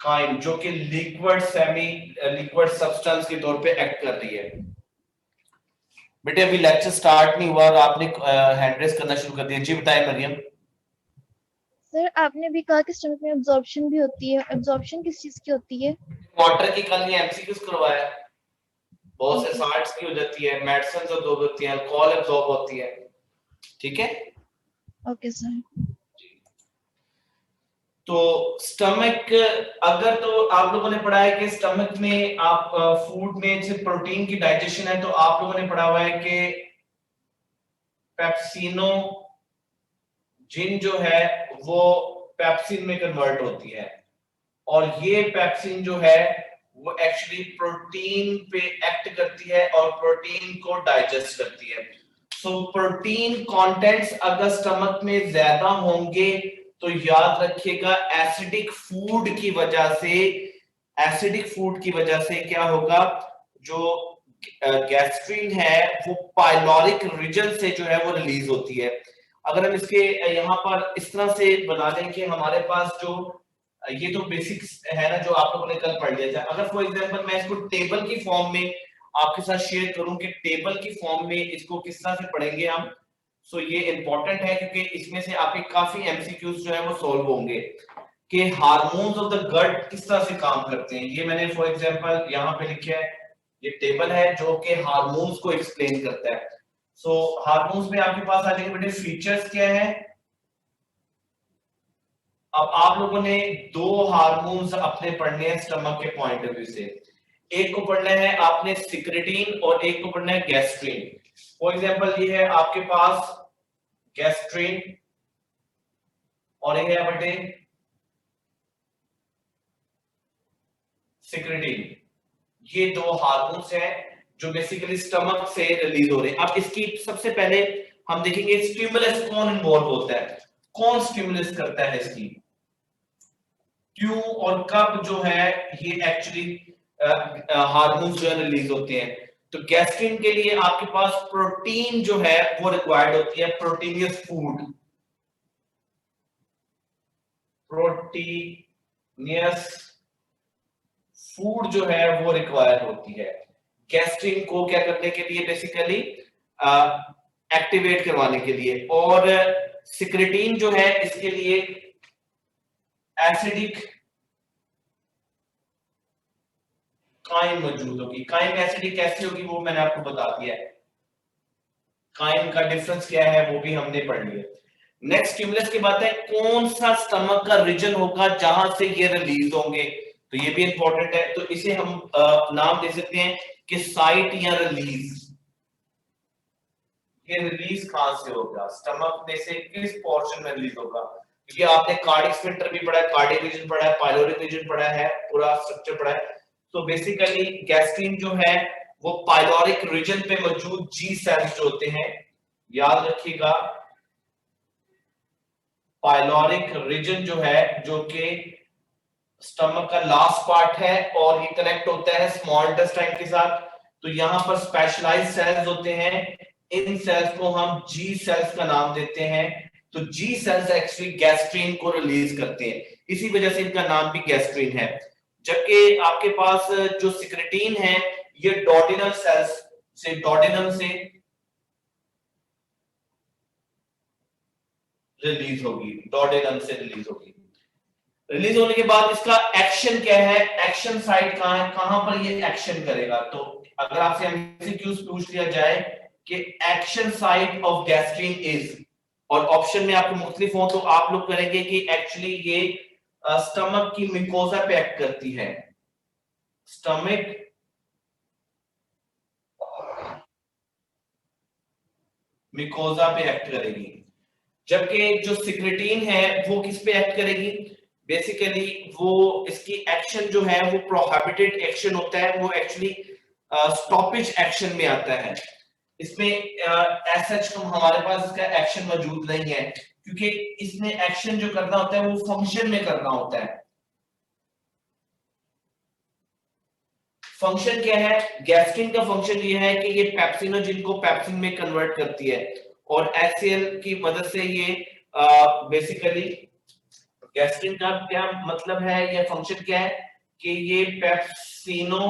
Crime, जो कि liquid semi liquid substance के तौर पे एक्ट कर रही है। बेटे अभी लेक्चर स्टार्ट नहीं हुआ और आपने हैंड रेस करना शुरू कर दिया। जी बताएं मरियम। सर आपने भी कहा कि स्टमक में एब्जॉर्प्शन भी होती है, एब्जॉर्प्शन किस चीज की होती है? वाटर की कल ये एमसीक्यूज करवाया, बहुत से ओके साल्ट्स की हो जाती है, मेडिसिन अब्सॉर्ब होती है, अल्कोहल अब्सॉर्ब होती है, ठीक है। Okay sir. तो स्टमक, अगर तो आप लोगों ने पढ़ा है कि स्टमक में आप फूड में से प्रोटीन की डाइजेशन है, तो आप लोगों ने पढ़ा हुआ है कि पेप्सिनो जिन जो है वो पेप्सिन में कन्वर्ट होती है, और ये पेप्सिन जो है वो एक्चुअली प्रोटीन पे एक्ट करती है और प्रोटीन को डाइजेस्ट करती है। सो प्रोटीन कंटेंट्स अगर स्टमक में ज्यादा होंगे तो याद रखिएगा एसिडिक फूड की वजह से, एसिडिक फूड की वजह से क्या होगा, जो गैस्ट्रिन है वो पाइलोरिक रीजन से जो है वो रिलीज होती है। अगर हम इसके यहाँ पर इस तरह से बना दें कि हमारे पास जो ये तो बेसिक्स है ना जो आप लोगों ने कल पढ़ लिया था, अगर फॉर एग्जांपल मैं इसको टेबल की फॉर्म में आपके साथ शेयर करूं कि टेबल की फॉर्म में इसको किस तरह से पढ़ेंगे हम, सो ये इंपॉर्टेंट है क्योंकि इसमें से आपके काफी एमसीक्यूज जो है वो सॉल्व होंगे कि हार्मोन्स ऑफ द गट किस तरह से काम करते हैं। ये मैंने फॉर एग्जांपल यहाँ पे लिखा है, ये टेबल है जो कि हार्मोन्स को एक्सप्लेन करता है। सो हार्मोन्स में आपके पास आ जाएंगे बेटे फीचर्स क्या है। अब आप लोगों ने दो हार्मोन्स अपने पढ़ने हैं स्टमक के पॉइंट ऑफ व्यू से, एक को पढ़ना है आपने सिक्रेटिन और एक को पढ़ना है गैस्ट्रिन। फॉर एग्जांपल ये है आपके पास गैस्ट्रिन और ये है बेटे सिक्रेटिन। ये दो हार्मोन्स हैं जो बेसिकली स्टमक से रिलीज हो रहे हैं। अब इसकी सबसे पहले हम देखेंगे स्टिमुलस कौन इन्वॉल्व होता है, कौन स्टिमुलस करता है इसकी, क्यों और कब जो है ये एक्चुअली हार्मोन्स जो है रिलीज होते हैं। तो गैस्ट्रिन के लिए आपके पास प्रोटीन जो है वो रिक्वायर्ड होती है, प्रोटीनियस फूड, प्रोटीनियस फूड जो है वो रिक्वायर होती है गैस्ट्रिन को क्या करने के लिए, बेसिकली एक्टिवेट करवाने के लिए। और सिक्रेटिन जो है इसके लिए एसिडिक काइम मौजूद होगी। काइम एसिडिक कैसी होगी वो मैंने आपको बता दिया है, काइम का डिफरेंस क्या है वो भी हमने पढ़ लिया। नेक्स्ट स्टिमुलस की बात है, कौन सा स्टमक का रीजन होगा जहां से ये रिलीज होंगे, तो ये भी इंपॉर्टेंट है। तो इसे हम नाम दे सकते हैं कि साइट या रिलीज। ये रिलीज कहां से होगा, स्टमक में से किस पोर्शन में रिलीज होगा, क्योंकि आपने कार्डिक स्फिंक्टर भी पढ़ा है, कार्डिक रीजन पढ़ा है, पाइलोरिक रीजन पढ़ा है, पूरा स्ट्रक्चर पढ़ा है। तो बेसिकली गैस्ट्रिन जो है वो पाइलोरिक रीजन पे मौजूद जी सेल्स जो होते हैं, याद रखिएगा पाइलोरिक रीजन जो है जो कि स्टमक का लास्ट पार्ट है और ये कनेक्ट होता है स्मॉल इंटेस्टाइन के साथ। तो यहाँ पर स्पेशलाइज्ड सेल्स होते हैं, इन सेल्स को हम जी सेल्स का नाम देते हैं। तो जी सेल्स एक्चुअली गैस्ट्रिन को रिलीज करते हैं, इसी वजह से इनका नाम भी गैस्ट्रिन है। जबकि आपके पास जो सिक्रेटिन है ये डोडिनल सेल्स से, डोडिनम से रिलीज होगी, डोडेनम से रिलीज होगी। रिलीज होने के बाद इसका एक्शन क्या है, एक्शन साइट कहां है, कहां पर ये एक्शन करेगा। तो अगर आपसे एमसीक्यूज पूछ लिया जाए कि action site of gastrin is, और ऑप्शन में आपको मुख्तलिफ हो, तो आप लोग करेंगे कि एक्चुअली ये स्टमक की मिकोजा पे एक्ट करती है, स्टमक मिकोजा पे एक्ट करेगी। जबकि जो सिक्रेटिन है वो किस पे एक्ट करेगी, बेसिकली वो इसकी एक्शन जो है वो प्रोहिबिटेड एक्शन होता है, वो एक्चुअली स्टॉपेज एक्शन में आता है। इसमें एसएच हमारे पास इसका एक्शन मौजूद नहीं है, क्योंकि इसमें एक्शन जो करना होता है वो फंक्शन में करना होता है। फंक्शन क्या है, गैस्ट्रिन का फंक्शन ये है कि ये पेप्सिनोजिन को पेप्सिन में कन्वर्ट करती है और एचसीएल की मदद से ये बेसिकली गैस्ट्रिन का क्या मतलब है या फंक्शन क्या है कि ये पेप्सिनो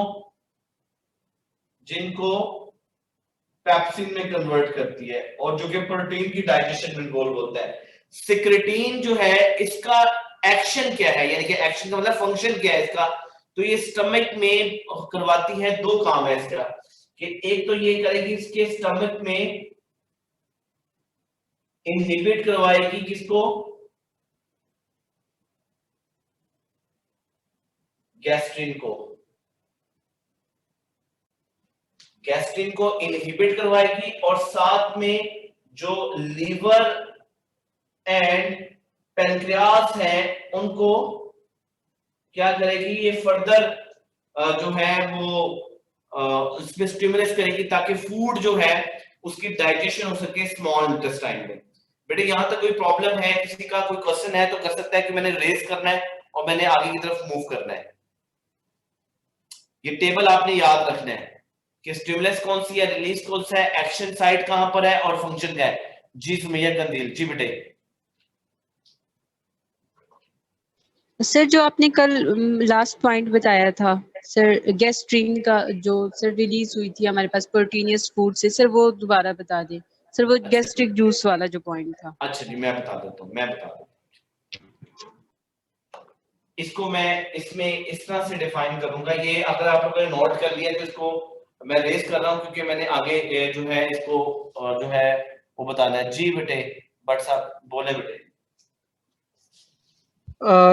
जिनको पेप्सिन में कन्वर्ट करती है और जो कि प्रोटीन की डाइजेशन में इन्वॉल्व होता है। सिक्रेटिन जो है इसका एक्शन क्या है, यानी कि एक्शन का मतलब फंक्शन क्या है इसका, तो ये स्टमक में करवाती है, दो काम है इसका कि एक तो ये करेगी इसके स्टमक में इनहिबिट करवाएगी किसको, गैस्ट्रिन को, गैस्ट्रिन को इनहिबिट करवाएगी और साथ में जो लीवर एंड पेनक्रियास है उनको क्या करेगी, ये फर्दर जो है वो इसमें स्टिमुलेट करेगी ताकि फूड जो है उसकी डाइजेशन हो सके स्मॉल इंटेस्टाइन में। बेटे यहां तक कोई प्रॉब्लम है, किसी का कोई क्वेश्चन है तो कर सकता है कि मैंने रेज करना है और मैंने आगे की तरफ मूव करना है। ये टेबल आपने याद रखना है कि स्टिमुलस कौन सी है, रिलीज कौन सा है, एक्शन साइट कहां पर है और फंक्शन क्या है। जी सुमैया कंदील जी बेटे। सर जो आपने कल लास्ट पॉइंट बताया था सर, गैस्ट्रीन का जो सर रिलीज हुई थी हमारे पास प्रोटीनियस फूड से, सर वो दोबारा बता दें सर, वो गैस्ट्रिक जूस वाला जो पॉइंट था। अच्छा जी मैं बता देता हूँ, मैं बता देता हूँ इसको, मैं इसमें इस तरह से डिफाइन करूंगा। ये अगर आप लोगों ने नोट कर लिया तो इसको मैं रेस कर रहा हूँ क्योंकि मैंने आगे जो है इसको जो है वो बताना है। जी बेटे भट्ट साहब बोले बेटे।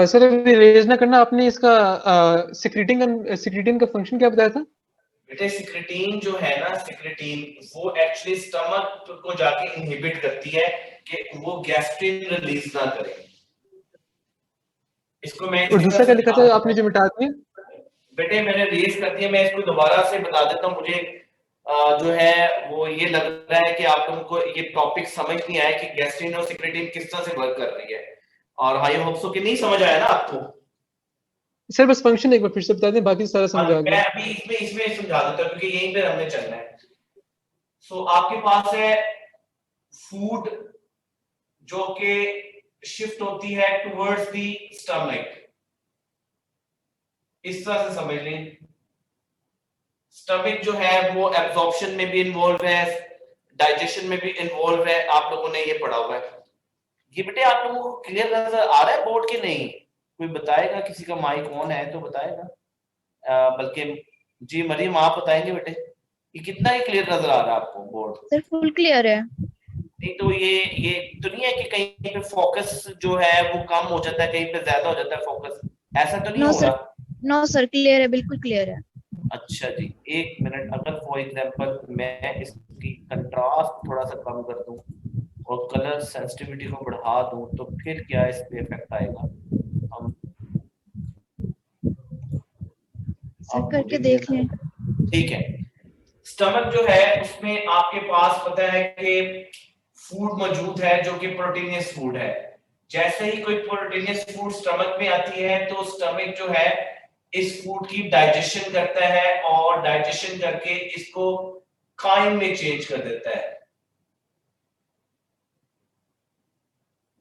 सर अभी रेज ना करना, आपने इसका सिक्रीटिन का फंक्शन क्या बताया था? बेटे सिक्रेटिन जो है ना, सिक्रेटिन वो एक्चुअली स्टमक को जाके इनहिबिट करती है कि वो गैस्ट्रिन रिलीज ना करे। इसको मैं और दूसरा क्या लिखा था आपने जो मिटा दिया? बेटे मैंने रेस कर दिया, मैं इसको दोबारा से बता देता हूँ। मुझे जो है वो ये लग रहा है कि आप लोगों को ये टॉपिक समझ नहीं आया कि गैस्ट्रिन और सिक्रेटिन किस तरह से वर्क कर रही है, और आई होप सो कि नहीं समझ आया ना आपको। सर बस फंक्शन एक बार फिर से बता दें, बाकी सारा समझ आ मैं गया। अभी इसमें समझा देता हूँ क्योंकि यहीं पे हमने चलना है। सो आपके पास है फूड जो कि शिफ्ट होती है टुवर्ड्स दी स्टमक, इस तरह से समझ लें। स्टमक जो है वो एब्जॉर्प्शन में भी इन्वॉल्व है, डाइजेशन में भी इन्वॉल्व है, आप लोगों ने ये पढ़ा हुआ है। ये बेटे आप लोगों को क्लियर नजर आ रहा है बोर्ड के नहीं? कोई बताएगा, किसी का माइक ऑन है तो बताएगा, बल्कि जी मरीम आप बताएंगे बेटे ये कितना ही क्लियर नजर आ रहा है आपको बोर्ड? सर फुल क्लियर है। नहीं तो ये तो नहीं है कि कहीं पे फोकस जो है वो कम हो जाता है, कहीं पे ज्यादा हो जाता है फोकस, ऐसा तो नहीं नो हो सर, रहा? नो सर क्लियर है, बिल्कुल क्लियर है। अच्छा जी एक मिनट, अगर फॉर एग्जांपल मैं इसकी कंट्रास्ट थोड़ा सा कम कर दूं और कलर सेंसिटिविटी को बढ़ा दूं तो फिर क्या इस पे इफेक्ट आएगा? हम सर करके देख लें। ठीक है। स्टमक जो है उसमें आपके पास पता है कि फूड मौजूद है जो कि प्रोटीनियस फूड है। जैसे ही कोई प्रोटीनियस फूड स्टमक में आती है तो स्टमक जो है इस फूड की डाइजेशन करता है और डाइजेशन करके इसको काइम में चेंज कर देता है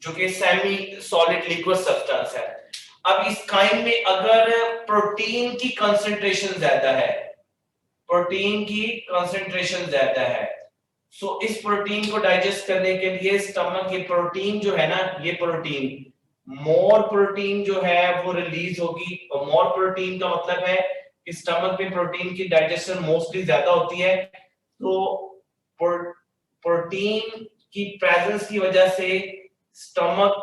जो कि सेमी सॉलिड लिक्विड सब्सटेंस है। अब इस काइम में अगर प्रोटीन की कंसंट्रेशन ज्यादा है, प्रोटीन की कंसंट्रेशन ज्यादा है, सो इस प्रोटीन को डाइजेस्ट करने के लिए स्टमक ये प्रोटीन जो है ना, ये प्रोटीन मोर प्रोटीन जो है वो रिलीज होगी। और मोर प्रोटीन का मतलब है कि स्टमक में प्रोटीन की डाइजेशन मोस्टली ज्यादा होती है, तो प्रोटीन की प्रेजेंस की वजह से स्टमक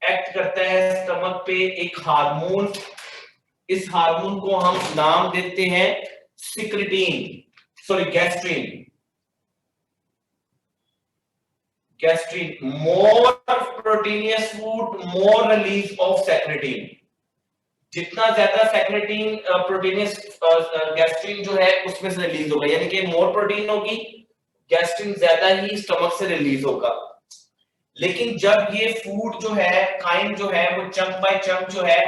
एक्ट करता है स्टमक पे एक हार्मोन, इस हार्मोन को हम नाम देते हैं secretin, sorry gastrin. Gastrin, more proteinaceous food more release of secretin. जितना ज्यादा सेक्रेटिन प्रोटीनियस गैस्ट्रिन जो है उसमें से रिलीज होगा, यानी कि मोर प्रोटीन होगी, गैस्ट्रिन ज्यादा ही स्टमक से रिलीज होगा। लेकिन जब ये फूड जो है काइम जो है वो चंक बाय चंक जो है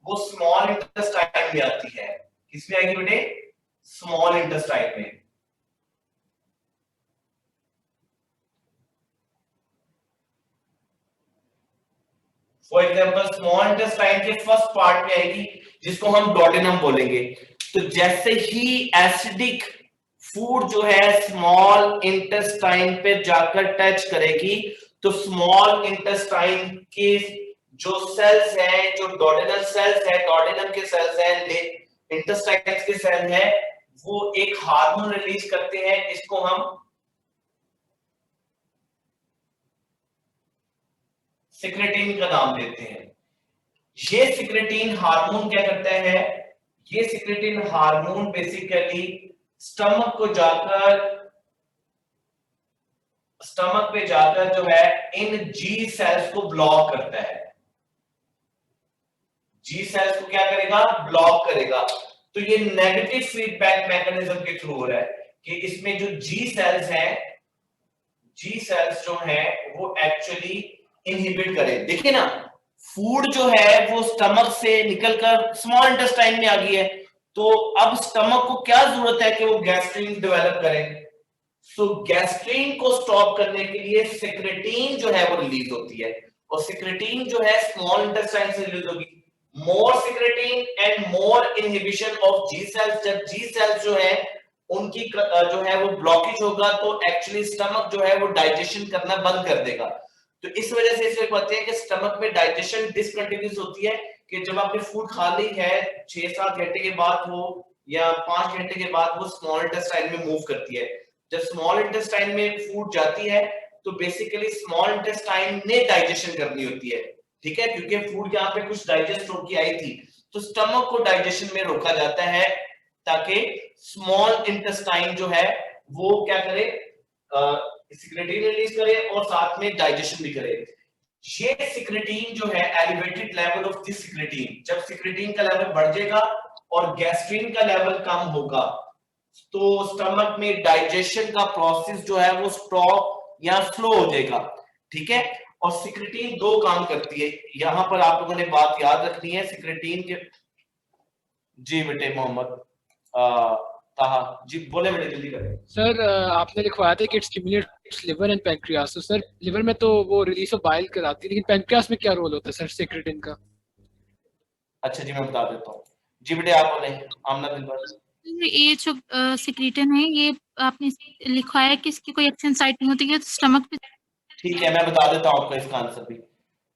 वो स्मॉल इंटेस्टाइन में आती है, किसमें आएगी बेटे? स्मॉल इंटेस्टाइन में। फॉर एग्जांपल स्मॉल इंटेस्टाइन के फर्स्ट पार्ट में आएगी जिसको हम डोडेनम बोलेंगे। तो जैसे ही एसिडिक फूड जो है स्मॉल इंटेस्टाइन पे जाकर टच करेगी तो स्मॉल इंटेस्टाइन के जो सेल्स हैं, जो डोडेनल सेल्स है, डोडेनम के सेल्स हैं, इंटेस्टाइन के सेल है, वो एक हार्मोन रिलीज करते हैं, इसको हम सिक्रेटिन का नाम देते हैं। ये सिक्रेटिन हार्मोन क्या करता है? ये सिक्रेटिन हार्मोन बेसिकली स्टमक पे जाकर जो है इन जी सेल्स को ब्लॉक करता है। जी सेल्स को क्या करेगा? ब्लॉक करेगा। तो ये नेगेटिव फीडबैक मैकेनिज्म के थ्रू हो रहा है कि इसमें जो जी सेल्स हैं, जी सेल्स जो हैं वो एक्चुअली इनहिबिट करे। देखिए ना, फूड जो है वो स्टमक से निकलकर स्मॉल इंटेस्टाइन में आ गई है, तो अब स्टमक को क्या जरूरत है कि वो गैस्ट्रिन डेवलप करे? सो गैस्ट्रिन को स्टॉप करने के लिए सिक्रेटिन जो है वो रिलीज होती है, और सिक्रेटिन जो है स्मॉल इंटेस्टाइन से रिलीज होगी। More secretin and more inhibition of G cells. जब जी सेल्स जो है उनकी जो है वो ब्लॉकेज होगा तो एक्चुअली स्टमक जो है वो डाइजेशन करना बंद कर देगा। तो इस वजह से इसमें कहते हैं कि स्टमक में डाइजेशन डिसकंटिन्यूस होती है, कि जब आपने फूड खा ली है 6-7 घंटे के बाद हो या 5 घंटे के बाद वो स्मॉल इंटेस्टाइन में मूव करती है। जब स्मॉल इंटेस्टाइन में फूड जाती है तो बेसिकली स्मॉल इंटेस्टाइन ने डाइजेशन करनी होती है, ठीक है, क्योंकि फूड यहाँ पे कुछ डाइजेस्ट होकर आई थी, तो स्टमक को डाइजेशन में रोका जाता है ताकि स्मॉल इंटेस्टाइन जो है वो क्या करे, सिक्रेटिन रिलीज करे और साथ में डाइजेशन भी करे। ये सिक्रेटिन जो है elevated level of this secretin, जब सिक्रेटिन का लेवल बढ़ जाएगा और गैस्ट्रिन का लेवल कम होगा तो स्टमक में डाइजेशन का प्रोसेस जो है वो स्टॉप या स्लो हो जाएगा, ठीक है। और सिक्रेटिन दो काम करती है, यहां पर आप लोगों ने बात याद रखनी है सिक्रेटिन के। जी बेटे मोहम्मद ताहा जी बोले, बेटे जल्दी करें। सर आपने लिखवाया था कि it stimulates liver and pancreas, तो सर लिवर में तो वो रिलीज ऑफ बाइल कराती है, लेकिन पैंक्रियास में क्या रोल होता है सर सिक्रेटिन का? अच्छा जी मैं बता देता हूँ। जी बेटे आप बोले आमना दिलबर। ये जो सिक्रेटिन है ये आपने लिखवाया कि इसकी कोई एक्शन साइट नहीं होती है तो स्टमक पे। ठीक है मैं बता देता हूँ आपको इसका आंसर भी।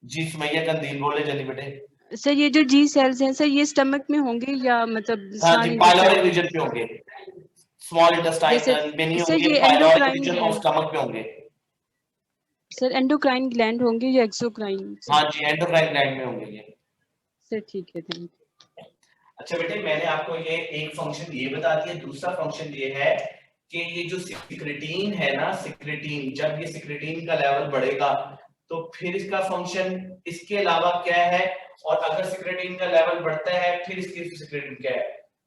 जी सुमैया कंदील बोले जल्दी बेटे। सर ये जो जी सेल्स हैं सर ये स्टमक में होंगे या मतलब हाँ जी पाइलोरिक रीजन पे होंगे, स्मॉल इंटेस्टाइन में नहीं सर होंगे, ये pyloric endocrine region of stomach पे होंगे। सर एंडोक्राइन ग्लैंड होंगे या एक्सोक्राइन? हाँ जी एंडोक्राइन ग्लैंड में होंगे ये। सर ठीक है, थैंक यू। अच्छा बेटे मैंने आपको ये एक फंक्शन ये बता दिया, दूसरा फंक्शन ये है कि ये जो सिक्रेटिन है ना, सिक्रेटिन जब ये सिक्रेटिन का लेवल बढ़ेगा तो फिर इसका फंक्शन इसके अलावा क्या है, और अगर सिक्रेटिन का लेवल बढ़ता है फिर इसकी सिक्रेटिन क्या है,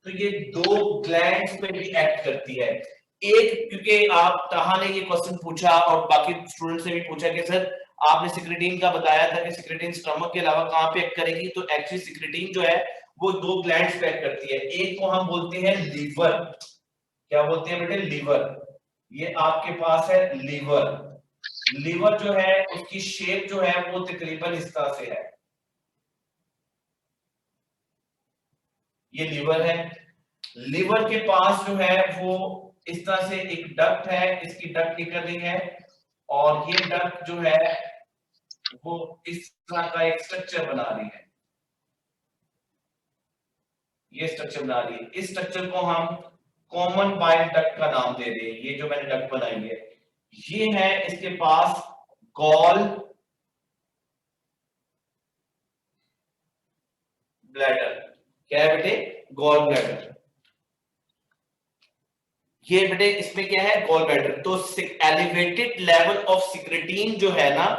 तो ये दो ग्लैंड्स पे भी एक्ट करती है। एक क्योंकि आप ताहा ने ये क्वेश्चन पूछा और बाकी स्टूडेंट्स ने भी पूछा कि सर आपने सिक्रेटिन का बताया था कि सिक्रेटिन स्टमक के अलावा कहां पे एक्ट करेगी, तो एक्चुअली सिक्रेटिन जो है वो दो ग्लैंड्स पे एक्ट करती है। एक को हम बोलते हैं लीवर, क्या बोलते हैं बेटे? लीवर। ये आपके पास है लीवर। लीवर जो है उसकी शेप जो है वो तकरीबन इस तरह से है, ये लीवर है। लीवर के पास जो है वो इस तरह से एक डक्ट है, इसकी डक्ट निकल रही है और ये डक्ट जो है वो इस तरह का एक स्ट्रक्चर बना रही है, ये स्ट्रक्चर बना रही है। इस स्ट्रक्चर को हम कॉमन बाइल डक्ट का नाम दे दें। ये जो मैंने डक्ट बनाई है ये है इसके पास गॉल ब्लैडर। क्या है बेटे? Gall bladder. ये बेटे इसमें क्या है? Gall bladder. तो एलिवेटेड लेवल ऑफ सिक्रेटिन जो है ना,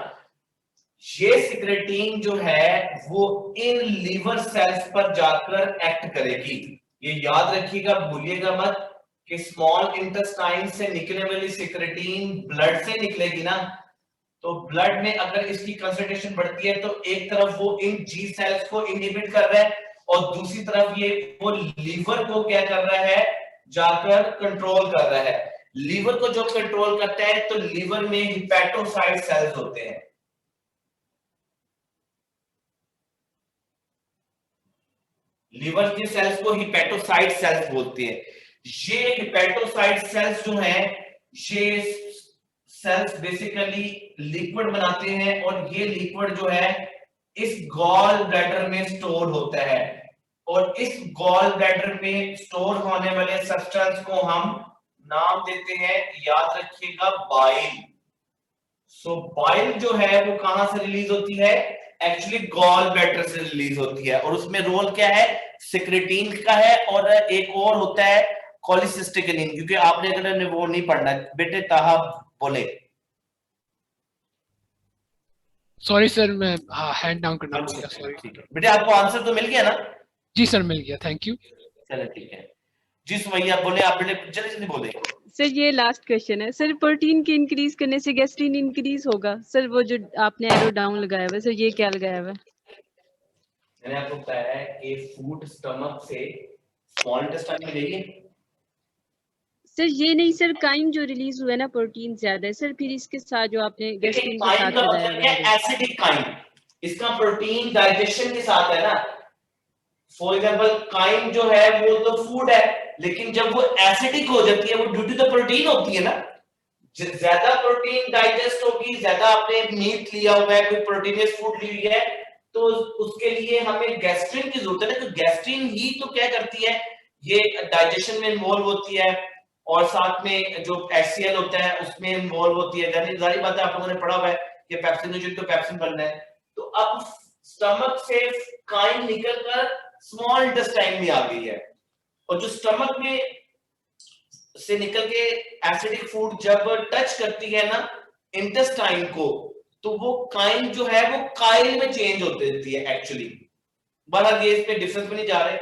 ये सिक्रेटिन जो है वो इन लीवर सेल्स पर जाकर एक्ट करेगी। ये याद रखिएगा, भूलिएगा मत कि स्मॉल इंटेस्टाइन से निकलने वाली सिक्रेटिन ब्लड से निकलेगी ना, तो ब्लड में अगर इसकी कंसंट्रेशन बढ़ती है तो एक तरफ वो इन जी सेल्स को इनहिबिट कर रहा है और दूसरी तरफ ये वो लीवर को क्या कर रहा है, जाकर कंट्रोल कर रहा है। लीवर को जो कंट्रोल करता है तो लीवर में हिपैटोसाइट सेल्स होते हैं। लिवर के सेल्स को हिपेटोसाइट सेल्स बोलते हैं। ये हिपेटोसाइट सेल्स जो हैं, ये सेल्स बेसिकली लिक्विड बनाते हैं और ये लिक्विड जो है इस गॉल ब्लैडर में स्टोर होता है और इस गॉल ब्लैडर में स्टोर होने वाले सब्सटेंस को हम नाम देते हैं, याद रखिएगा, बाइल। सो बाइल जो है वो कहां से रिलीज होती है? एक्चुअली गॉल ब्लैडर से रिलीज होती है और उसमें रोल क्या है? सिक्रेटिन का है और एक और होता है कोलिसिस्टिकिन, क्योंकि आपने अगर वो नहीं पढ़ना बेटे, ताहा बोले। सॉरी सर, मैं हैंड डाउन करना भूल गया, सॉरी। ठीक है बेटे, आपको आंसर तो मिल गया ना? जी सर, मिल गया, थैंक यू। चलो ठीक है जी। सुमैया बोले, आप बेटे जल्दी जल्दी बोले। सर ये लास्ट क्वेश्चन है सर, प्रोटीन के इंक्रीज करने से गैस्ट्रिन इंक्रीज होगा? सर वो जो आपने एरो डाउन लगाया हुआ है, सर ये क्या लगाया हुआ है? मैंने आपको बताया है कि फूड स्टमक से स्मॉल इंटेस्टाइन में जाइए। सर ये नहीं सर, काइम जो रिलीज हुआ है ना, प्रोटीन ज्यादा है सर, फिर इसके साथ जो आपने गैस्ट्रिन के साथ लगाया हुआ है एसिडिक काइम, इसका प्रोटीन डाइजेशन के साथ है ना। फॉर एग्जांपल काइम जो है वो तो फूड है, लेकिन जब वो एसिडिक हो जाती है वो ड्यू टू द प्रोटीन होती है ना। ज्यादा प्रोटीन डाइजेस्ट होगी, ज्यादा आपने मीट लिया हुआ है, कोई प्रोटीनियस फूड ली हुई है, तो उसके लिए हमें गैस्ट्रिन की जरूरत है ना। तो गैस्ट्रिन ही तो क्या करती है, ये डाइजेशन में इन्वॉल्व होती है और साथ में जो HCl होता है उसमें इन्वॉल्व होती है। जाहिर बात है, आप लोगों ने पढ़ा हुआ है कि पेप्सिनोजेन तो पेप्सिन बनना है। तो अब स्टमक से काइम निकलकर स्मॉल इंटेस्टाइन में आ गई है और जो स्टमक में से निकल के एसिडिक फूड जब टच करती है ना इंटेस्टाइन को, तो वो काइम जो है वो काइल में चेंज होती है एक्चुअली। बहरहाल ये इसमें डिफरेंस में नहीं जा रहे।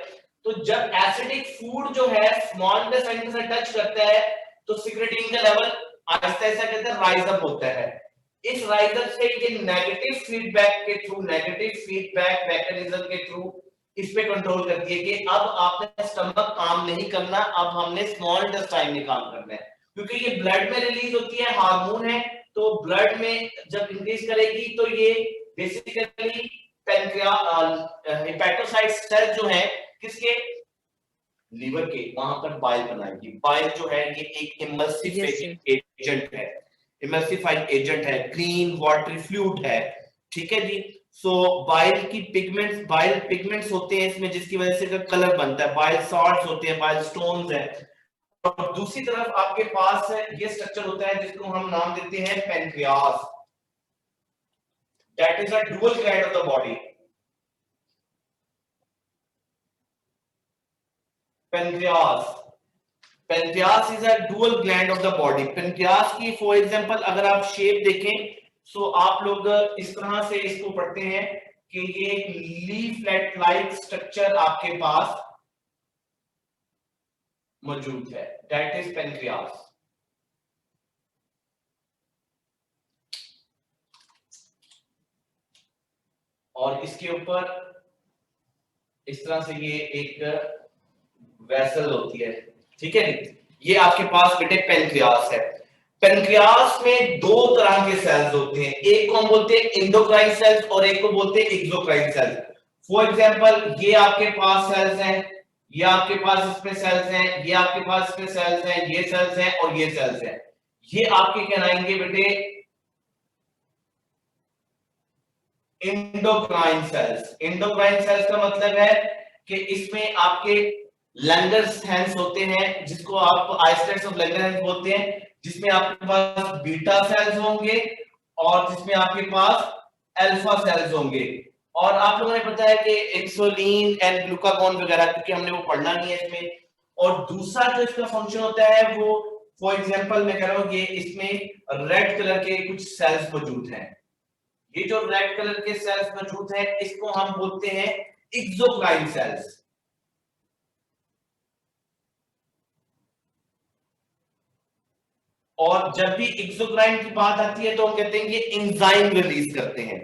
तो जब एसिडिक फूड जो है स्मॉल इंटेस्टाइन के साथ टच करता है तो सिक्रेटिन का लेवल आहिस्ता आहिस्ता कहते हैं राइज अप होता है। इस राइज अप से ये नेगेटिव फीडबैक के थ्रू, नेगेटिव फीडबैक मैकेनिज्म के थ्रू इस पे कंट्रोल करती है कि अब आपने स्टमक काम नहीं करना, अब हमने स्मॉल इंटेस्टाइन में काम करना है। क्योंकि ये ब्लड में रिलीज होती है, हार्मोन है, तो ब्लड में जब इंक्रीज करेगी तो ये बेसिकली हिपेटोसाइट सेल जो है किसके? लीवर के, वहां पर बाइल बनाएगी। बाइल जो है ये एक इमल्सिफाइंग एजेंट है, इमल्सिफाइंग एजेंट है, ग्रीन वाटरी फ्लूइड है। ठीक है जी। सो बाइल की पिगमेंट्स, बाइल पिगमेंट्स होते हैं इसमें जिसकी वजह से कलर बनता है। बाइल सॉल्ट्स होते हैं, बाइल स्टोन्स हैं। और दूसरी तरफ आपके पास ये स्ट्रक्चर होता है जिसको हम नाम देते हैं pancreas. That is a dual gland of the body. Pancreas, pancreas is a dual gland of the body. Pancreas की फॉर एग्जांपल अगर आप शेप देखें सो आप लोग इस तरह से इसको पढ़ते हैं कि ये एक लीफलेट लाइक स्ट्रक्चर आपके पास मौजूद है, दैट इज पेनक्रियास। और इसके ऊपर इस तरह से ये एक वेसल होती है। ठीक है, ये आपके पास बेटे पेनक्रियास है। पेनक्रियास में दो तरह के सेल्स होते हैं, एक को हम बोलते हैं एंडोक्राइन सेल्स और एक को बोलते हैं एक्सोक्राइन सेल्स। फॉर एग्जांपल ये आपके पास सेल्स हैं, ये आपके पास इसमें सेल्स हैं, ये आपके पास इसमें सेल्स हैं, ये सेल्स हैं और ये सेल्स हैं। ये आपके कहलाएंगे बेटे एंडोक्राइन सेल्स। एंडोक्राइन सेल्स का मतलब है कि इसमें आपके लैंगरहैंस होते हैं, जिसको आप आइसोलेट्स ऑफ लैंगरहैंस बोलते हैं, जिसमें आपके पास बीटा सेल्स होंगे और जिसमें आपके पास अल्फा सेल्स होंगे। और आप लोगों ने पता है कि इंसुलिन एंड ग्लूकागोन वगैरह, क्योंकि हमने वो पढ़ना नहीं है इसमें। और दूसरा जो इसका फंक्शन होता है वो फॉर एग्जांपल मैं कह रहा हूं, ये इसमें रेड कलर के कुछ सेल्स मौजूद हैं। ये जो रेड कलर के सेल्स मौजूद हैं इसको हम बोलते हैं एक्सोक्राइन सेल्स। और जब भी एक्सोक्राइन की बात आती है तो हम कहते हैं कि एंजाइम रिलीज करते हैं।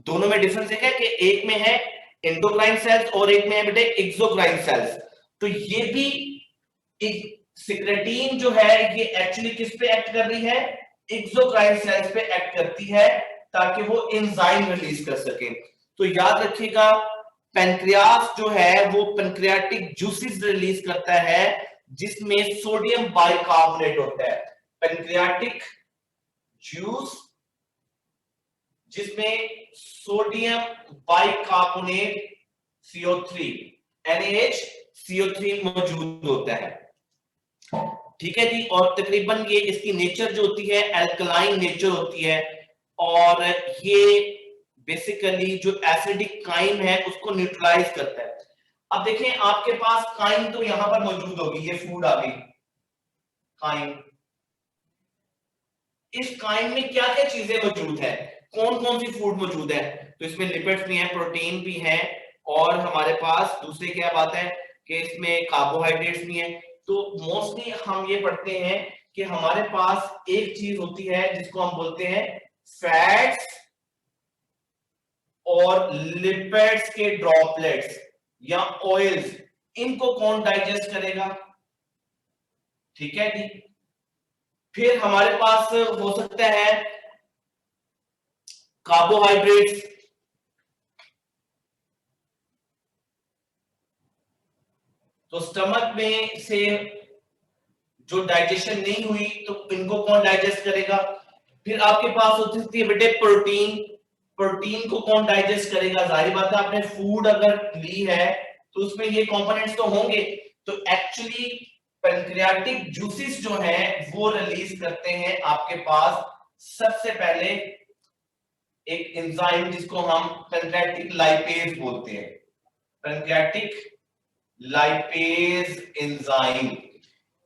दोनों में डिफरेंस है कि एक में है एंडोक्राइन सेल्स और एक में है बेटे एक्सोक्राइन सेल्स। तो ये भी सिक्रेटिन जो है ये एक्चुअली किस पे एक्ट कर रही है? एक्सोक्राइन सेल्स पे एक्ट करती है ताकि वो एंजाइम रिलीज कर सके। तो याद रखिएगा पेनक्रियास जो है वो पेनक्रियाटिक जूसेस रिलीज करता है जिसमें सोडियम बाइकार्बोनेट होता है। पेनक्रियाटिक जूस जिसमें सोडियम बाइकार्बोनेट CO3 NaHCO3 मौजूद होता है। ठीक है जी। और तकरीबन ये इसकी नेचर जो होती है एल्कलाइन नेचर होती है, और ये बेसिकली जो एसिडिक काइम है उसको न्यूट्रलाइज करता है। अब देखें आपके पास काइम तो यहां पर मौजूद होगी, ये फूड आ गई काइम। इस काइम में क्या क्या चीजें मौजूद है, कौन कौन सी फूड मौजूद है? तो इसमें लिपिड्स भी हैं, प्रोटीन भी हैं, और हमारे पास दूसरी क्या बात है कि इसमें कार्बोहाइड्रेट्स भी हैं। तो मोस्टली हम ये पढ़ते हैं कि हमारे पास एक चीज होती है जिसको हम बोलते हैं फैट्स और लिपिड्स के ड्रॉपलेट्स या ऑयल्स। इनको कौन डाइजेस्ट करेगा? ठीक है जी। फिर हमारे पास हो सकता है कार्बोहाइड्रेट्स, तो स्टमक में से जो डाइजेशन नहीं हुई तो इनको कौन डाइजेस्ट करेगा? फिर आपके पास हो सकती है बेटे प्रोटीन। प्रोटीन को कौन डाइजेस्ट करेगा? जाहिर बात है आपने फूड अगर ली है तो उसमें ये कंपोनेंट्स तो होंगे। तो एक्चुअली पैनक्रियाटिक जूसेस जो है वो रिलीज करते हैं आपके पास सबसे पहले एक एंजाइम जिसको हम पैनक्रियाटिक लाइपेज बोलते हैं। Pancreatic lipase enzyme.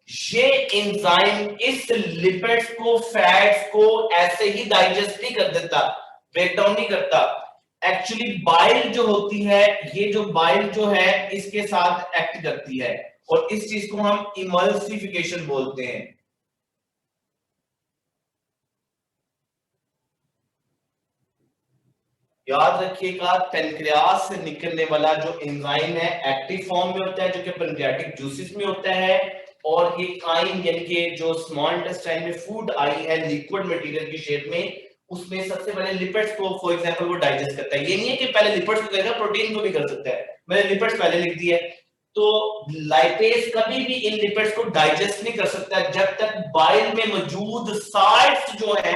ये एंजाइम इस लिपिड्स को, फैट्स को ऐसे ही डाइजेस्ट नहीं कर देता, ब्रेक डाउन नहीं करता। एक्चुअली बाइल जो होती है, ये जो बाइल जो है इसके साथ एक्ट करती है, और इस चीज को हम इमल्सिफिकेशन बोलते हैं। याद रखिएगा पेनक्रियास से निकलने वाला जो एंजाइम है एक्टिव फॉर्म में होता है, जो कि पैनक्रियाटिक जूसेस में होता है, और ये काइम यानी कि जो स्मॉल इंटेस्टाइन में फूड आई है लिक्विड मटेरियल की शेप में, उसमें सबसे पहले लिपिड्स को फॉर एग्जांपल वो डाइजेस्ट करता है। ये नहीं है कि पहले लिपिड्स को करेगा, प्रोटीन को भी कर सकता है। मैंने लिपिड्स पहले लिख दिया है। तो लाइपेज कभी भी इन लिपिड्स को डाइजेस्ट नहीं कर सकता जब तक बाइल में मौजूद साल्ट्स जो है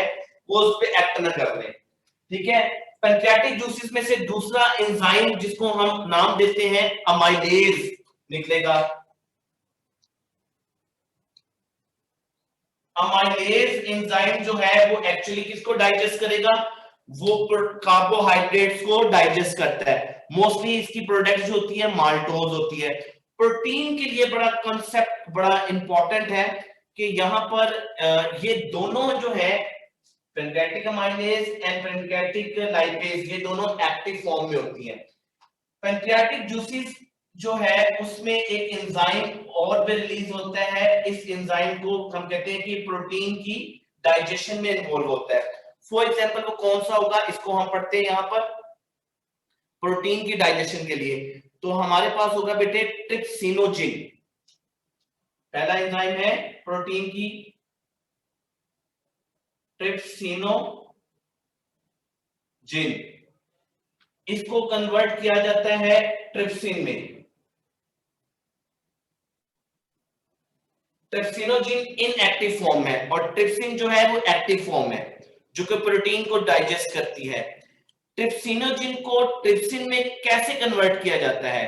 वो उस पर एक्ट न कर ले। ठीक है। पैनक्रियाटिक जूसेस में से दूसरा एंजाइम जिसको हम नाम देते हैं अमाइलेज निकलेगा। अमाइलेज एंजाइम जो है वो एक्चुअली किसको डाइजेस्ट करेगा? वो कार्बोहाइड्रेट्स को डाइजेस्ट करता है। मोस्टली इसकी प्रोडक्ट जो होती है माल्टोज होती है। प्रोटीन के लिए बड़ा कॉन्सेप्ट बड़ा इंपॉर्टेंट है कि यहां पर ये दोनों जो है pancreatic amylase and pancreatic lipase, ये दोनों एक्टिव फॉर्म में होती हैं। पैनक्रियाटिक जूसेस जो है उसमें एक एंजाइम और भी रिलीज होता है। इस एंजाइम को हम कहते हैं कि प्रोटीन की डाइजेशन में इन्वॉल्व होता है। फॉर एग्जांपल वो कौन सा होगा, इसको हम पढ़ते हैं यहां पर प्रोटीन की डाइजेशन के लिए। तो हमारे पास होगा बेटे ट्रिप्सिनोजिन। पहला एंजाइम है प्रोटीन की ट्रिप्सिनोजिन। इसको कन्वर्ट किया जाता है ट्रिप्सिन में। ट्रिप्सिनोजिन इनएक्टिव फॉर्म है और ट्रिप्सिन जो है वो एक्टिव फॉर्म है जो कि प्रोटीन को डाइजेस्ट करती है। ट्रिप्सिनोजिन को ट्रिप्सिन में कैसे कन्वर्ट किया जाता है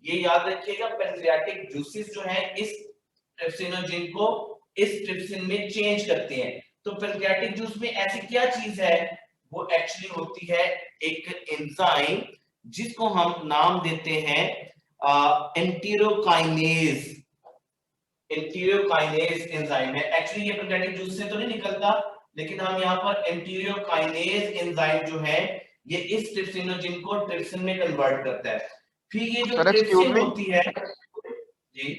ये याद रखिएगा। पैनक्रियाटिक जूसेस जो है इस ट्रिप्सिनोजिन को इस ट्रिप्सिन में चेंज करते हैं। तो पैनक्रियाटिक जूस में ऐसी क्या चीज है, वो एक्चुअली होती है एक एंजाइम जिसको हम नाम देते हैं एंटेरोकाइनेज। एंटेरोकाइनेज एंजाइम है। एक्चुअली ये पैनक्रियाटिक जूस से तो नहीं निकलता, लेकिन हम यहाँ पर एंटेरोकाइनेज एंजाइम जो है ये इस ट्रिप्सिनोजिन को ट्रिप्सिन में कन्वर्ट करता है। फिर ये जो ट्रिप्सिन होती है जी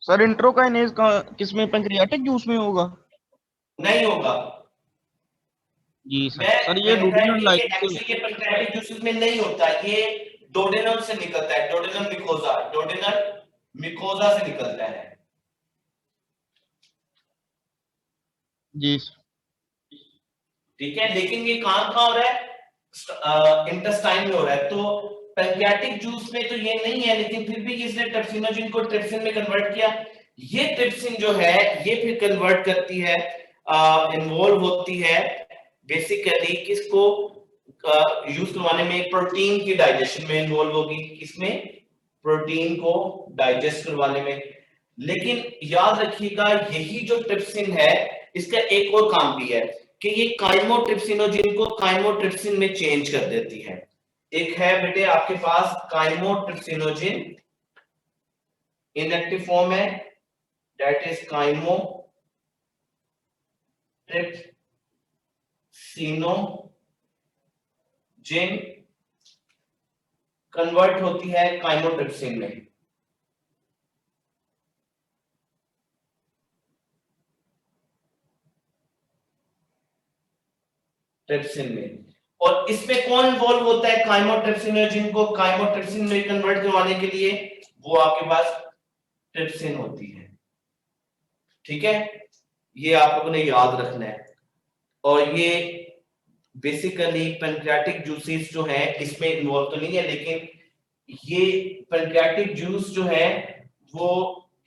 सर, इंट्रोकाइनेज का किसमें, पैंक्रियाटिक जूस में होगा? नहीं होगा जी सर ये डुओडेनल एक्चुअली ये पैनक्रियाटिक जूसेस में नहीं होता, ये डोडेनम से निकलता है। डोडेनम मिकोजा, डोडेनल मिकोजा से निकलता है। जी ठीक है, लेकिन ये कहां हो रहा है? इंटेस्टाइन में हो रहा है। तो पैंक्रियाटिक जूस में तो ये नहीं है, लेकिन फिर भी इसने ट्रिप्सिनोजिन को ट्रिप्सिन में कन्वर्ट किया। ये ट्रिप्सिन जो है ये फिर कन्वर्ट करती है, इन्वॉल्व होती है बेसिकली किसको यूज करवाने में, प्रोटीन की डाइजेशन में इन्वॉल्व होगी, किसमें, प्रोटीन को डाइजेस्ट करवाने में। लेकिन याद रखिएगा यही जो ट्रिप्सिन है इसका एक और काम भी है कि ये काइमोट्रिप्सिनोजिन को काइमोट्रिप्सिन में चेंज कर देती है। एक है बेटे आपके पास काइमोट्रिप्सिनोजिन, इनएक्टिव फॉर्म है, दैट इज काइमोट्रिप्सिनोजिन, कन्वर्ट होती है काइमोट्रिप्सिन में। ट्रिप्सिन में, और इसमें कौन इन्वॉल्व होता है काइमोट्रिप्सिनोजिन को काइमोट्रिप्सिन में कन्वर्ट करवाने के लिए, वो आपके पास ट्रिप्सिन होती है। ठीक है, ये आप लोगों ने याद रखना है। और ये बेसिकली पैंक्रियाटिक जूसेस जो है इसमें इन्वॉल्व तो नहीं है, लेकिन ये पैंक्रियाटिक जूस जो है वो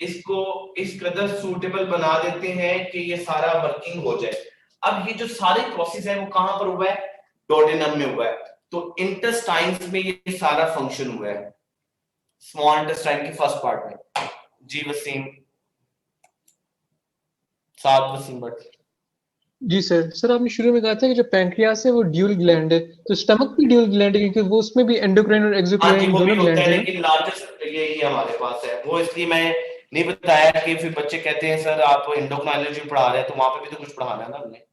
इसको इस कदर सूटेबल बना देते हैं कि ये सारा वर्किंग हो जाए। अब ये जो सारी प्रोसेस है वो कहां पर हुआ है, डोडेनम में हुआ है। तो इंटेस्टाइन्स में ये सारा फंक्शन हुआ है, स्मॉल इंटेस्टाइन के फर्स्ट पार्ट में। जी वसीम, सात वसीम भट्ट। जी सर। सर आपने शुरू में कहा था कि जो पैंक्रियास है वो ड्यूल ग्लैंड है, तो स्टमक भी ड्यूल ग्लैंड है क्योंकि वो उसमें भी एंडोक्राइन और हाँ जी, एक्सोक्राइन वो भी दोनों होता ग्लैंड है, है। लेकिन लार्जेस्ट यही हमारे पास है, वो इसलिए मैं नहीं बताया कि फिर बच्चे कहते हैं सर आप एंडोक्राइनोलॉजी पढ़ा रहे हैं, तो वहां पे भी तो कुछ पढ़ाना है ना हमने।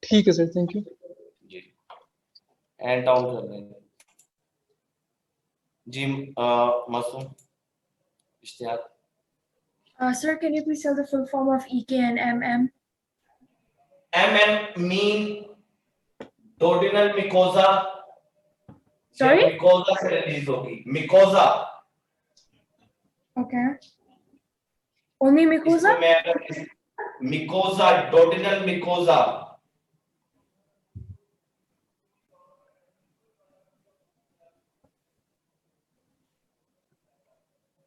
ठीक है सर, थैंक यू। जी एंड डाउन कर रहे हैं जी। Masoom Ishtiaq. Sir, can you please tell the full form of EK and MM? MM mean duodenal mucosa। Sorry? mucosa से रिलीज होगी, mucosa। Okay. Only mucosa? mucosa, duodenal mucosa।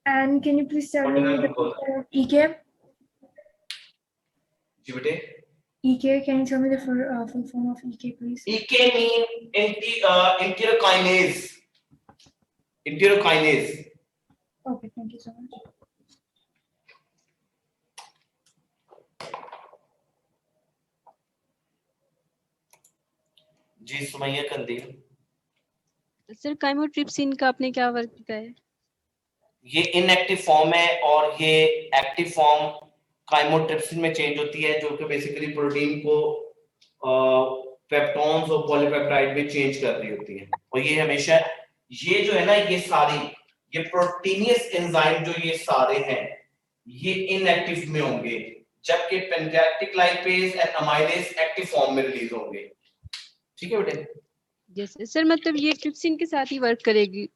And can you please tell me the full form of EK? जी बेटे। EK, can you tell me the full form of EK, please? EK mean enterokinase। enterokinase। Okay, thank you so much. जी सुमैया कंदील। Sir chymotrypsin का आपने क्या work बताया? ये inactive form है और ये एक्टिव फॉर्म काइमोट्रिप्सिन में चेंज होती है, जो कि बेसिकली प्रोटीन को पेप्टोन्स और पॉलीपेप्टाइड में चेंज कर रही होती है। और ये हमेशा ये जो है ना ये सारी ये प्रोटीनियस एंजाइम जो ये सारे हैं ये इनएक्टिव में होंगे, जबकि pancreatic lipase and amylase active form में रिलीज होंगे। ठीक है बेटे? यस सर, मतलब ये ट्रिप्सिन के साथ ही वर्क करेगी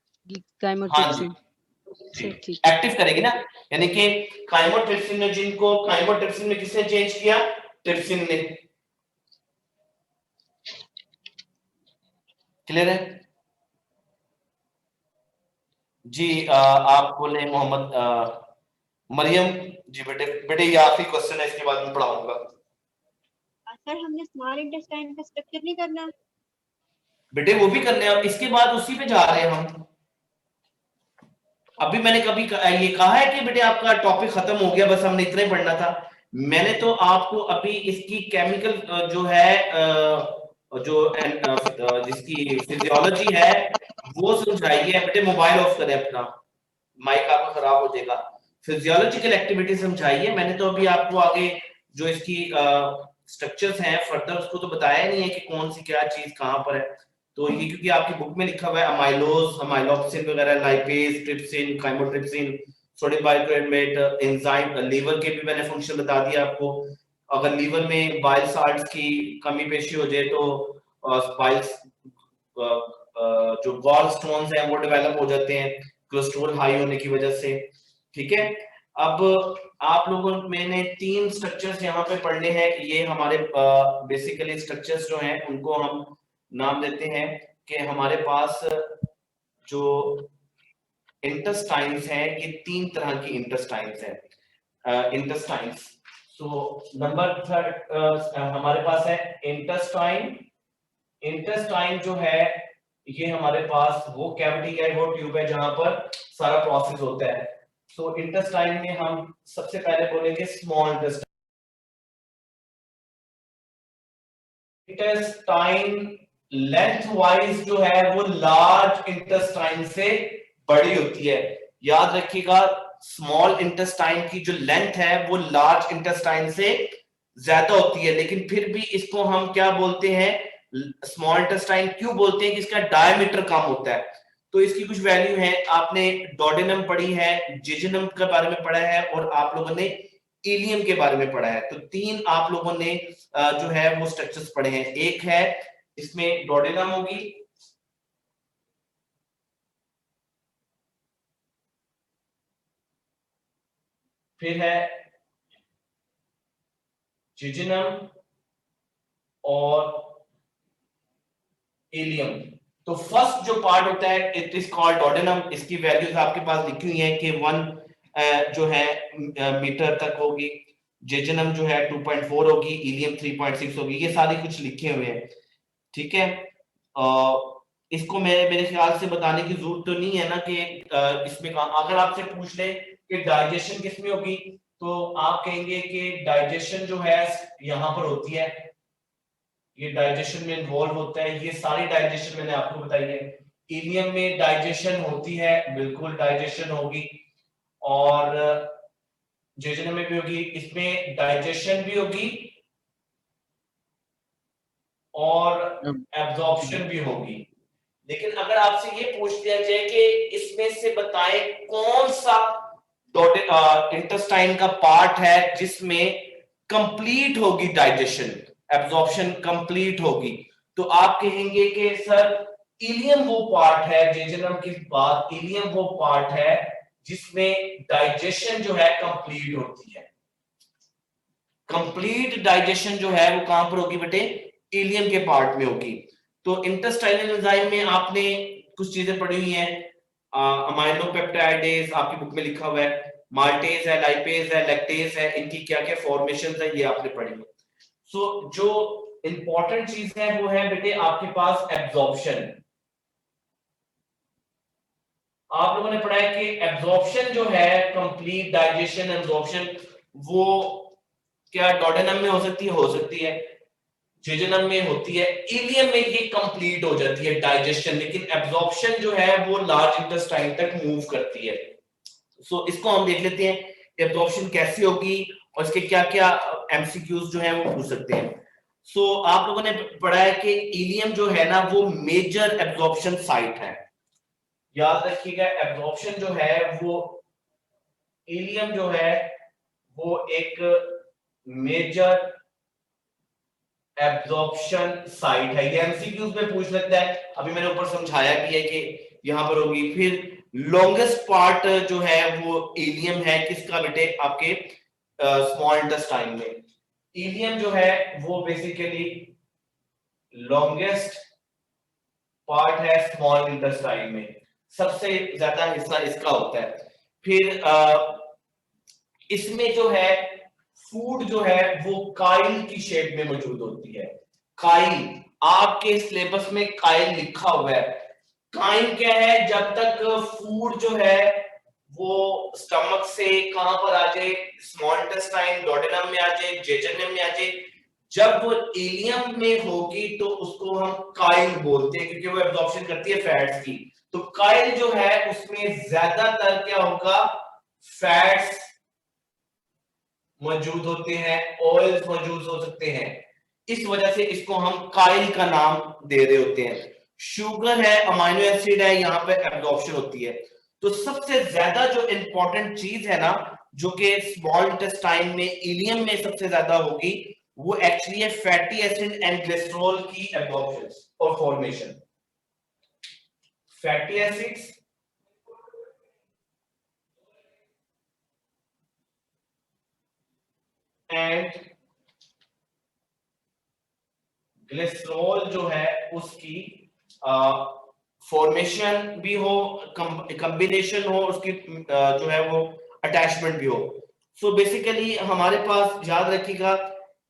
काइमोट्रिप्सिन? एक्टिव करेगी ना, यानी कि काइमोट्रिप्सिनोजिन को काइमोट्रिप्सिन में किसने चेंज किया, ट्रिप्सिन ने। क्लियर है जी? आप बोले मोहम्मद मरियम जी। बेटे ये आखिरी क्वेश्चन है, इसके बाद मैं पढ़ाऊंगा। सर हमने स्मॉल इंटेस्टाइन का स्ट्रक्चर नहीं करना? बेटे वो भी करने हैं, इसके बाद उसी पे जा रहे हैं हम। अभी मैंने कभी ये कहा है कि बेटे आपका टॉपिक खत्म हो गया, बस हमने इतना ही पढ़ना था। मैंने तो आपको अभी इसकी केमिकल जो है जो जिसकी फिजियोलॉजी है वो समझाई है। बेटे मोबाइल ऑफ करें अपना, माइक आपका खराब हो जाएगा। फिजियोलॉजिकल एक्टिविटी समझाई है मैंने, तो अभी आपको आगे जो इसकी स्ट्रक्चर्स हैं फर्दर उसको तो बताया नहीं है कि कौन सी क्या चीज कहां पर है। तो ये क्योंकि आपकी बुक में लिखा हुआ है अमाइलोज, अमाइलोप्सिन वगैरह, lipase, trypsin, chymotrypsin, sodium bicarbonate, enzyme, liver के भी मैंने फंक्शन बता दिया आपको। अगर लीवर में बाइल साल्ट्स की कमी पेशी हो जाए तो बाइल्स जो गॉल स्टोन्स हैं वो डेवलप हो जाते हैं कोलेस्ट्रॉल हाई होने की वजह से। ठीक है, अब आप लोगों मैंने 3 स्ट्रक्चर्स यहाँ पे पढ़ने हैं। ये हमारे बेसिकली स्ट्रक्चर्स जो हैं उनको हम नाम देते हैं कि हमारे पास जो इंटेस्टाइन्स हैं, ये 3 तरह की इंटेस्टाइन्स हैं। इंटेस्टाइन्स, सो नंबर 3 हमारे पास है इंटेस्टाइन। इंटेस्टाइन जो है ये हमारे पास वो कैविटी है, वो ट्यूब है जहां पर सारा प्रोसेस होता है। सो इंटेस्टाइन में हम सबसे पहले बोलेंगे small intestine. Intestine length wise जो है वो लार्ज इंटेस्टाइन से बड़ी होती है। याद रखिएगा, स्मॉल इंटेस्टाइन की जो लेंथ है वो लार्ज इंटेस्टाइन से ज्यादा होती है, लेकिन फिर भी इसको हम क्या बोलते हैं, स्मॉल इंटेस्टाइन क्यों बोलते हैं कि इसका डायमीटर कम होता है। तो इसकी कुछ वैल्यू है, आपने डोडेनम पढ़ी है, जेजुनम के बारे में पढ़ा है और आप लोगों ने इलियम के बारे में पढ़ा है। तो 3 आप लोगों ने जो है वो स्ट्रक्चर्स पढ़े हैं। एक है इसमें डोडेनम होगी, फिर है जेजुनम और इलियम। तो फर्स्ट जो पार्ट होता है इट इज कॉल्ड डोडेनम। इसकी वैल्यूज आपके पास लिखी हुई है कि 1 जो है मीटर तक होगी, जेजुनम जो है 2.4 होगी, इलियम 3.6 होगी, ये सारी कुछ लिखे हुए हैं, ठीक है। इसको मेरे ख्याल से बताने की जरूरत तो नहीं है ना कि इसमें अगर आपसे पूछ ले कि डाइजेशन किसमें होगी तो आप कहेंगे कि डाइजेशन जो है यहां पर होती है, ये डाइजेशन में इन्वॉल्व होता है। ये सारी डाइजेशन मैंने आपको बताई है। इलियम में डाइजेशन होती है, बिल्कुल डाइजेशन होगी, और जेजुनम में भी होगी, इसमें डाइजेशन भी होगी और एब्जॉर्प्शन भी होगी। लेकिन अगर आपसे ये पूछ लिया जाए कि इसमें से बताएं कौन सा इंटेस्टाइन का पार्ट है जिसमें कंप्लीट होगी डाइजेशन, एब्जॉर्प्शन कंप्लीट होगी, तो आप कहेंगे कि सर इलियम वो पार्ट है, जेजुनम के बाद इलियम वो पार्ट है जिसमें डाइजेशन जो है कंप्लीट होती है। कंप्लीट डाइजेशन जो है वो कहां पर होगी बेटे, इलियम के पार्ट में होगी। तो इंटेस्टाइनल एंजाइम में आपने कुछ चीजें पढ़ी हुई हैं, अमाइनो पेप्टाइडेज आपकी बुक में लिखा हुआ है, माल्टेज है, लाइपेज है, लैक्टेज है, इनकी क्या क्या फॉर्मेशंस है ये आपने पढ़ी है। सो जो इंपॉर्टेंट चीज है वो है बेटे आपके पास एब्जॉर्प्शन। आप लोगों ने पढ़ा है कि एब्जॉर्प्शन जो है, कंप्लीट डाइजेशन एब्जॉर्प्शन, वो क्या डोडेनम में हो सकती है? हो सकती है, जेजुनम में होती है, इलियम में ये कंप्लीट हो जाती है डाइजेशन, लेकिन एब्जॉर्प्शन जो है वो लार्ज इंटेस्टाइन तक मूव करती है। सो इसको हम देख लेते हैं एब्जॉर्प्शन कैसी होगी और इसके क्या क्या एमसीक्यूज जो है वो पूछ सकते हैं। सो आप लोगों ने पढ़ा है कि इलियम जो है ना वो मेजर एब्जॉर्प्शन साइट है। याद रखिएगा, एब्जॉर्प्शन जो है वो इलियम जो है वो एक मेजर एब्जॉर्प्शन साइट है। ये एमसीक्यूज में पूछ सकता है, अभी मैंने ऊपर समझाया भी है कि यहां पर होगी। फिर लॉन्गेस्ट पार्ट जो है वो इलियम है, किसका बेटे, आपके स्मॉल इंटेस्टाइन में। इलियम जो है वो बेसिकली लॉन्गेस्ट पार्ट है स्मॉल इंटेस्टाइन में, सबसे ज्यादा हिस्सा इसका होता है। फिर इसमें जो है फूड जो है वो काइल की शेप में मौजूद होती है। काइल, आपके सिलेबस में काइल लिखा हुआ है। काइल क्या है, जब तक फूड जो है वो स्टमक से कहां पर आ जाए, स्मॉल इंटेस्टाइन, डोडेनम में आ जाए, जेजुनम में आ जाए, जब वो इलियम में होगी तो उसको हम काइल बोलते हैं, क्योंकि वो एब्जॉर्प्शन करती है फैट्स की। तो काइल जो है उसमें ज्यादातर क्या होगा, फैट्स मौजूद होते हैं, ऑयल्स मौजूद हो सकते हैं, इस वजह से इसको हम काइल का नाम दे रहे होते हैं। शुगर है, अमाइनो एसिड है, यहाँ पे एब्जॉर्प्शन होती है। तो सबसे ज्यादा जो इंपॉर्टेंट चीज है ना, जो कि स्मॉल इंटेस्टाइन में इलियम में सबसे ज्यादा होगी, वो एक्चुअली है फैटी एसिड एंड ग्लिसरॉल की एब्जॉर्प्शन और formation. Fatty acids and glycerol जो है उसकी फॉर्मेशन भी हो, कॉम्बिनेशन हो, उसकी जो है वो अटैचमेंट भी हो। सो बेसिकली हमारे पास याद रखिएगा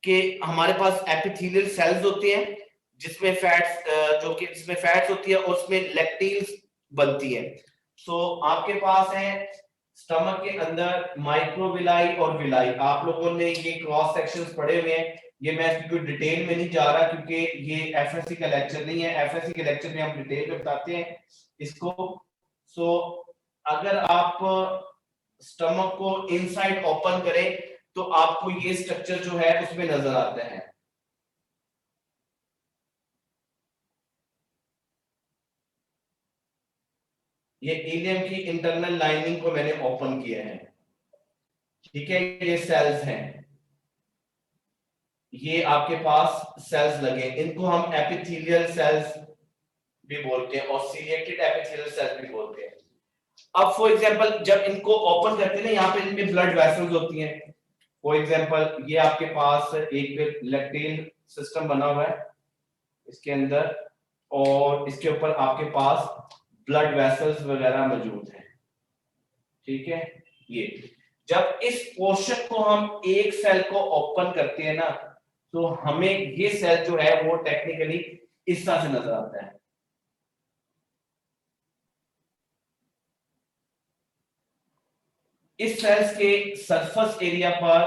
कि हमारे पास एपिथेलियल सेल्स होते हैं जिसमें फैट्स होती है और उसमें लैक्टिल्स बनती है। सो आपके पास है स्टमक के अंदर माइक्रोविलाई और विलाई। आप लोगों ने ये क्रॉस सेक्शंस पढ़े हुए हैं, ये मैं इसकी कोई डिटेल में नहीं जा रहा क्योंकि ये एफएससी का लेक्चर नहीं है। एफएससी के लेक्चर में हम डिटेल में बताते हैं इसको। सो अगर आप स्टमक को इनसाइड ओपन करें तो आपको ये स्ट्रक्चर जो है उसमें नजर आता है। ये इलियम की इंटरनल लाइनिंग को मैंने ओपन किया है, ठीक है। ये सेल्स हैं, ये आपके पास सेल्स लगे, इनको हम एपिथेलियल सेल्स भी बोलते हैं और सीलिएटेड एपिथेलियल सेल्स भी बोलते हैं। अब फॉर एग्जांपल जब इनको ओपन करते हैं ना, यहाँ पे इनमें ब्लड वेसल्स होती हैं। फॉर एग्जांपल ये आपके पास एक लैक्टेल सिस्टम बना हुआ है इसके अंदर, और इसके ऊपर आपके पास ब्लड वेसल्स वगैरह मौजूद हैं, ठीक है। ये जब इस पोर्शन को हम एक सेल को ओपन करते हैं ना, तो हमें ये सेल जो है वो टेक्निकली इस तरह से नजर आता है। इस सेल्स के सरफेस एरिया पर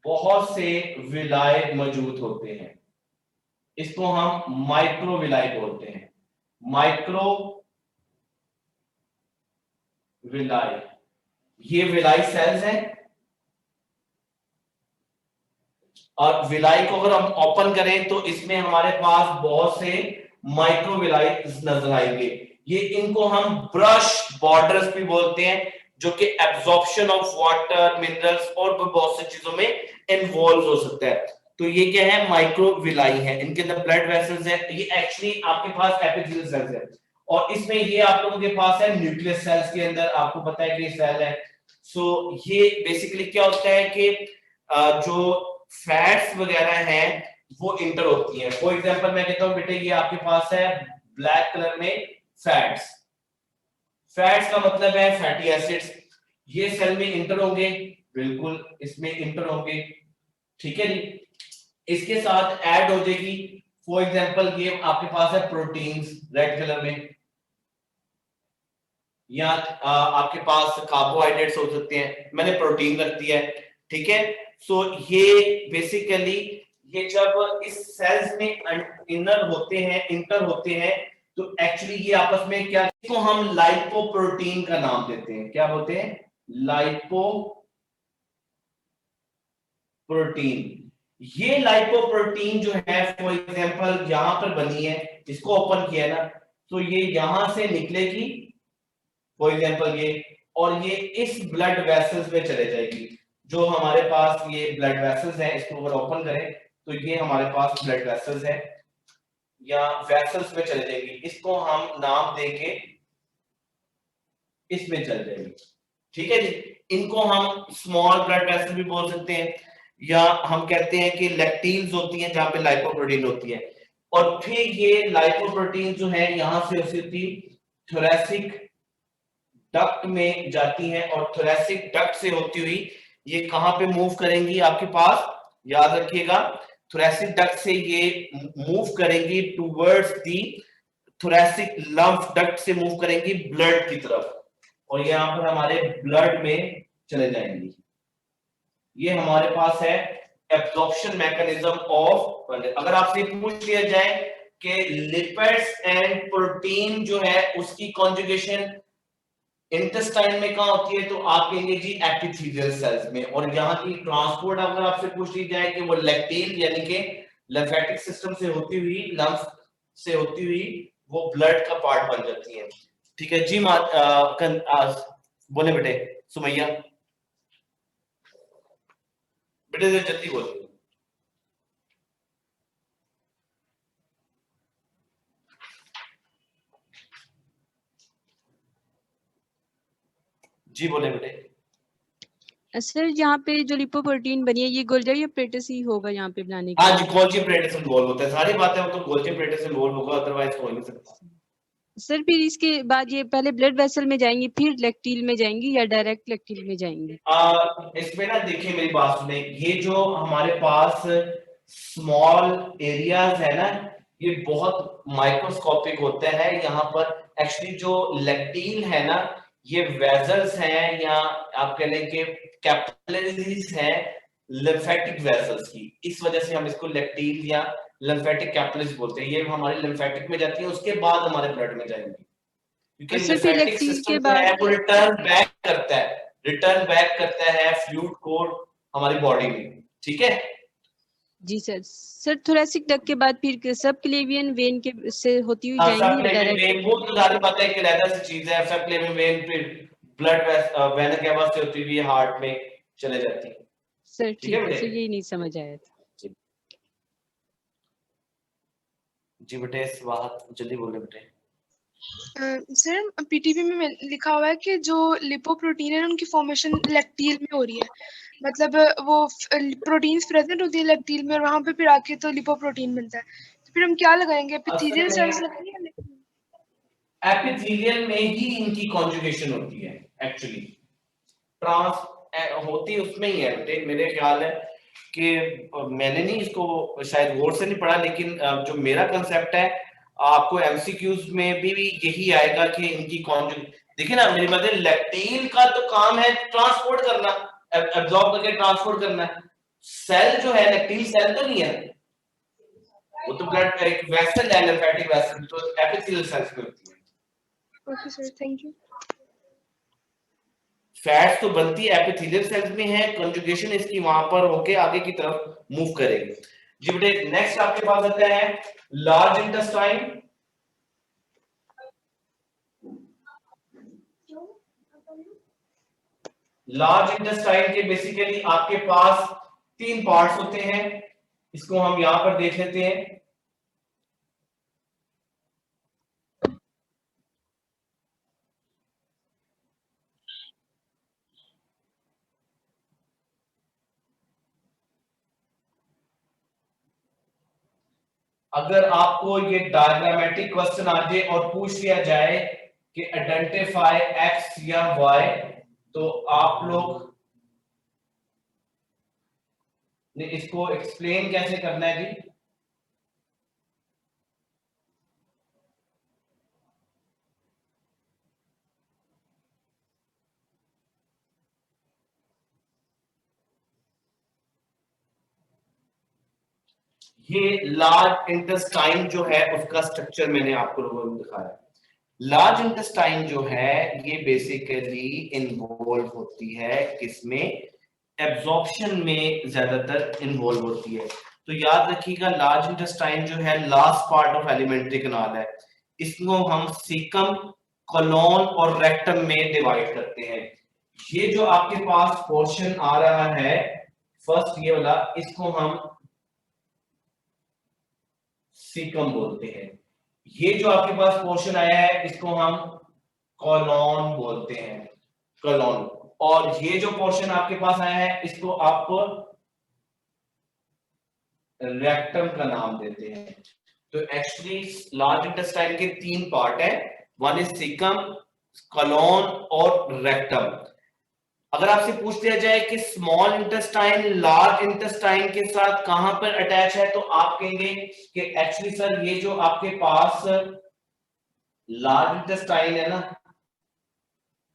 बहुत से विलाय मौजूद होते हैं, इसको हम माइक्रोविलाय बोलते हैं। माइक्रो विलाय, ये विलाय सेल्स हैं, और विलाय को अगर हम ओपन करें तो इसमें हमारे पास बहुत से माइक्रोविलाय नजर आएंगे। ये इनको हम ब्रश बॉर्डर्स भी बोलते हैं, जो कि एब्जॉर्प्शन ऑफ वाटर, मिनरल्स और बहुत सी चीजों में इन्वॉल्व हो सकता है। तो ये क्या है, माइक्रोविलाई है, इनके अंदर ब्लड वेसल्स है। ये एक्चुअली आपके पास एपिथेलियल सेल्स है, और इसमें ये आप लोगों के पास है न्यूक्लियस सेल्स के अंदर, आपको पता है कि सेल है। सो ये बेसिकली क्या होता है कि जो फैट्स वगैरह हैं वो इंटर होती हैं। फॉर एग्जांपल मैं कहता हूं बेटे ये आपके पास है ब्लैक कलर में फैट्स, फैट्स का मतलब है फैटी एसिड्स। ये सेल में इंटर होंगे, बिल्कुल इसमें इंटर होंगे, ठीक है जी। इसके साथ ऐड हो जाएगी, फॉर एग्जांपल ये आपके पास है प्रोटीन्स रेड कलर में, या आपके पास कार्बोहाइड्रेट्स हो सकते हैं, मैंने प्रोटीन रख दिया है, ठीक है। सो ये बेसिकली ये जब इस सेल्स में इंटर होते हैं तो एक्चुअली ये आपस में क्या, इसको हम लाइपोप्रोटीन का नाम देते हैं। क्या बोलते हैं? लाइपोप्रोटीन। ये लाइपोप्रोटीन जो है फॉर एग्जांपल यहां पर बनी है, इसको ओपन किया ना, तो ये यहां से निकलेगी फॉर एग्जांपल ये, और ये इस ब्लड वेसल्स में चले जाएगी। जो हमारे पास ये ब्लड वेसल्स हैं, इसको अगर ओपन करें तो ये हमारे पास ब्लड वेसल्स है, या वेसल्स में चले जाएगी, इसको हम नाम देके इसमें चल जाएगी, ठीक है जी। इनको हम स्मॉल ब्लड वेसल भी बोल सकते हैं, या हम कहते हैं कि लैक्टिल्स होती हैं जहां पे लाइपोप्रोटीन होती है। और फिर ये लाइपोप्रोटीन जो है यहां से होती थोरैसिक डक्ट में जाती हैं, और थोरैसिक डक्ट से होती हुई ये कहां पे मूव करेंगी आपके पास, याद रखिएगा, थोरैसिक डक्ट से ये मूव करेंगी टुवर्ड्स दी थोरैसिक लंफ डक्ट से मूव करेंगी ब्लड की तरफ, और यहाँ पर हमारे ब्लड में चले जाएंगी। ये हमारे पास है एब्जॉर्प्शन मैकेनिज्म ऑफ। अगर आपसे पूछ लिया जाए कि लिपिड्स एंड प्रोटीन जो है उसकी कॉन्जुगेशन इंटेस्टाइन में कहां होती है, तो आप कहेंगे जी एपिथेलियल सेल्स में। और यहाँ की ट्रांसपोर्ट अगर आपसे पूछ ली जाए कि वो लैक्टेल यानी कि लिम्फेटिक सिस्टम से होती हुई, लंफ से होती हुई वो ब्लड का पार्ट बन जाती है, ठीक है जी। बोले बेटे सुमैया, बेटे जल्दी बोलो। जी बोले बेटे। सर यहाँ पे जो लिपोप्रोटीन बनी है ये गोल्जी एपरेटस ही होगा यहाँ पे बनाने के? हाँ जी, गोल्जी एपरेटस इन्वॉल्व होता है, सारी बातें वो तो गोल्जी एपरेटस इन्वॉल्व होगा, अदरवाइज हो नहीं सकता। सर फिर इसके बाद ये पहले ब्लड वेसल में जाएंगी फिर लेक्टिल में जाएंगी या डायरेक्ट लेक्टिल में जाएंगी? इसमें ना देखिए मेरी बात सुने, ये जो हमारे पास स्मॉल एरियाज है ना, ये बहुत माइक्रोस्कोपिक होते हैं। यहाँ पर एक्चुअली जो लेक्टिल है ना, ये वेजल्स हैं या आप कह लें कि कैपिलरीज हैं लिम्फेटिक वेसल्स की। इस वजह से हम इसको लेक्टिल या लिम्फेटिक कैपिलरीज बोलते हैं। ये हमारे लिम्फेटिक में जाती है, उसके बाद हमारे ब्लड में जाएंगी, क्योंकि सर फिर लिम्फेटिक लेक्टिल सिस्टम के जो है बाद वो रिटर्न बैक करता है फ्लूइड को हमारी बॉडी में। ठीक है जी सर। सर थोरेसिक डक्ट के बाद फिर सब क्लेवियन वेन के से होती हुई जाएंगी या सबक्लेवियन डायरेक्ट? वेन वो तो जारी बात है कि रहता सी चीज है। सबक्लेवियन वेन फिर ब्लड वेना कैवा से होती हुई हार्ट में चले जाती है। सर ठीक है ठीक है, बेटे? सर यही नहीं समझ आया था। जी बेटे स्वागत, जल्दी बोले बेटे। सर पीटीपी में लिखा हुआ है कि जो लिपोप्रोटीन है उनकी फॉर्मेशन लेक्टिल में हो रही है, मतलब वो प्रोटीन्स प्रेजेंट होती है लेक्टिल में और वहां पे फिर आके तो लिपोप्रोटीन बनता है। तो फिर हम क्या लगाएंगे, एपिथेलियल सेल्स लगाएंगे? एपिथेलियल में ही इनकी कॉन्जुगेशन होती है एक्चुअली, ट्रांस होती उसमें ही है बेटे। मेरे ख्याल है कि मैंने नहीं इसको शायद गौर से नहीं पढ़ा, लेकिन जो मेरा कंसेप्ट है आपको एमसीक्यूज में भी यही आएगा कि इनकी कॉन्जुगेशन। देखिए ना मेरी बात है, लैक्टेन का तो काम है ट्रांसपोर्ट करना, एब्जॉर्ब करके ट्रांसपोर्ट करना। सेल जो है लैक्टेन सेल तो नहीं है, वो तो ब्लड का एक वेसल है, लिम्फेटिक वेसल, तो एपिथेलियल सेल्स में होती है। Okay sir, thank you. Fats तो बनती एपिथेलियल सेल्स में है, कंजुगेशन इसकी वहां पर होके आगे की तरफ मूव करेगी। जी बेटे नेक्स्ट आपके पास आता है लार्ज इंटेस्टाइन। लार्ज इंटेस्टाइन के बेसिकली आपके पास 3 पार्ट्स होते हैं, इसको हम यहां पर देख लेते हैं। अगर आपको ये डायग्रामेटिक क्वेश्चन आ जाए और पूछ लिया जाए कि आइडेंटिफाई एक्स या वाई, तो आप लोग ने इसको एक्सप्लेन कैसे करना है जी? ये लार्ज इंटेस्टाइन जो है उसका स्ट्रक्चर मैंने आपको लोगों को दिखाया। लार्ज इंटेस्टाइन जो है ये बेसिकली इन्वॉल्व होती है किसमें? एब्जॉर्प्शन में ज्यादातर इन्वॉल्व होती है। तो याद रखिएगा लार्ज इंटेस्टाइन जो है last part of alimentary canal है, इसको हम सीकम, कोलोन और रेक्टम में डिवाइड करते हैं। ये जो आपके पास पोर्शन आ रहा है फर्स्ट ये वाला, इसको हम सीकम बोलते हैं। ये जो आपके पास पोर्शन आया है इसको हम कोलोन बोलते हैं, कोलोन। और ये जो पोर्शन आपके पास आया है इसको आप रेक्टम का नाम देते हैं। तो एक्चुअली लार्ज इंटेस्टाइन के 3 पार्ट है, वन इज सीकम, कोलोन और रेक्टम। अगर आपसे पूछ दिया जाए कि स्मॉल इंटेस्टाइन लार्ज इंटेस्टाइन के साथ कहां पर अटैच है, तो आप कहेंगे कि एक्चुअली सर ये जो आपके पास लार्ज इंटेस्टाइन है ना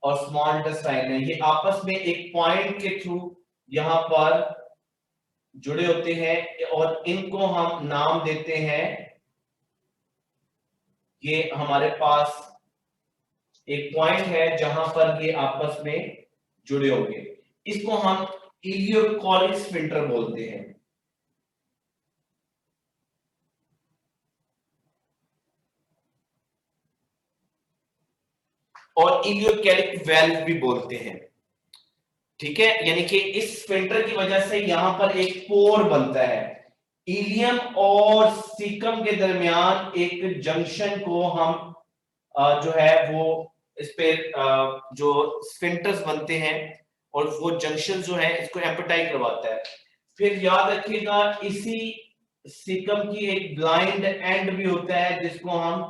और स्मॉल इंटेस्टाइन है, ये आपस में एक पॉइंट के थ्रू यहां पर जुड़े होते हैं और इनको हम नाम देते हैं, ये हमारे पास एक पॉइंट है जहां पर ये आपस में जुड़े होंगे, इसको हम इलियोकोरिक स्फिंक्टर बोलते हैं। और इलियोकोरिक वेल्व भी बोलते हैं। ठीक है, यानी कि इस स्फिंक्टर की वजह से यहां पर एक पोर बनता है। इलियम और सीकम के दरमियान एक जंक्शन को हम जो है वो इस पे जो स्फिंक्टर्स बनते हैं और वो जंक्शन जो है इसको एम्पटाइज करवाता है। फिर याद रखिएगा इसी सीकम की एक ब्लाइंड एंड भी होता है जिसको हम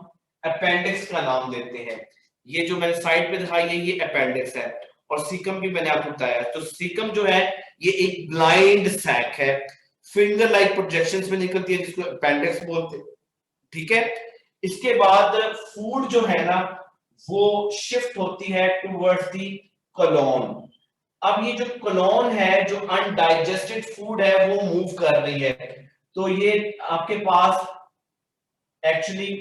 अपेंडिक्स का नाम देते हैं। ये जो मैंने साइड पे दिखाई है ये अपेंडिक्स है, और सीकम भी मैंने आपको बताया। तो सीकम जो है ये एक ब्लाइंड सैक है, फिंगर लाइक प्रोजेक्शंस में निकलती है, जिसको अपेंडिक्स बोलते हैं, ठीक है। इसके बाद फूड जो है ना वो शिफ्ट होती है टुवर्ड्स दी कोलोन। अब ये जो कोलोन है, जो अनडाइजेस्टेड फूड है वो मूव कर रही है, तो ये आपके पास एक्चुअली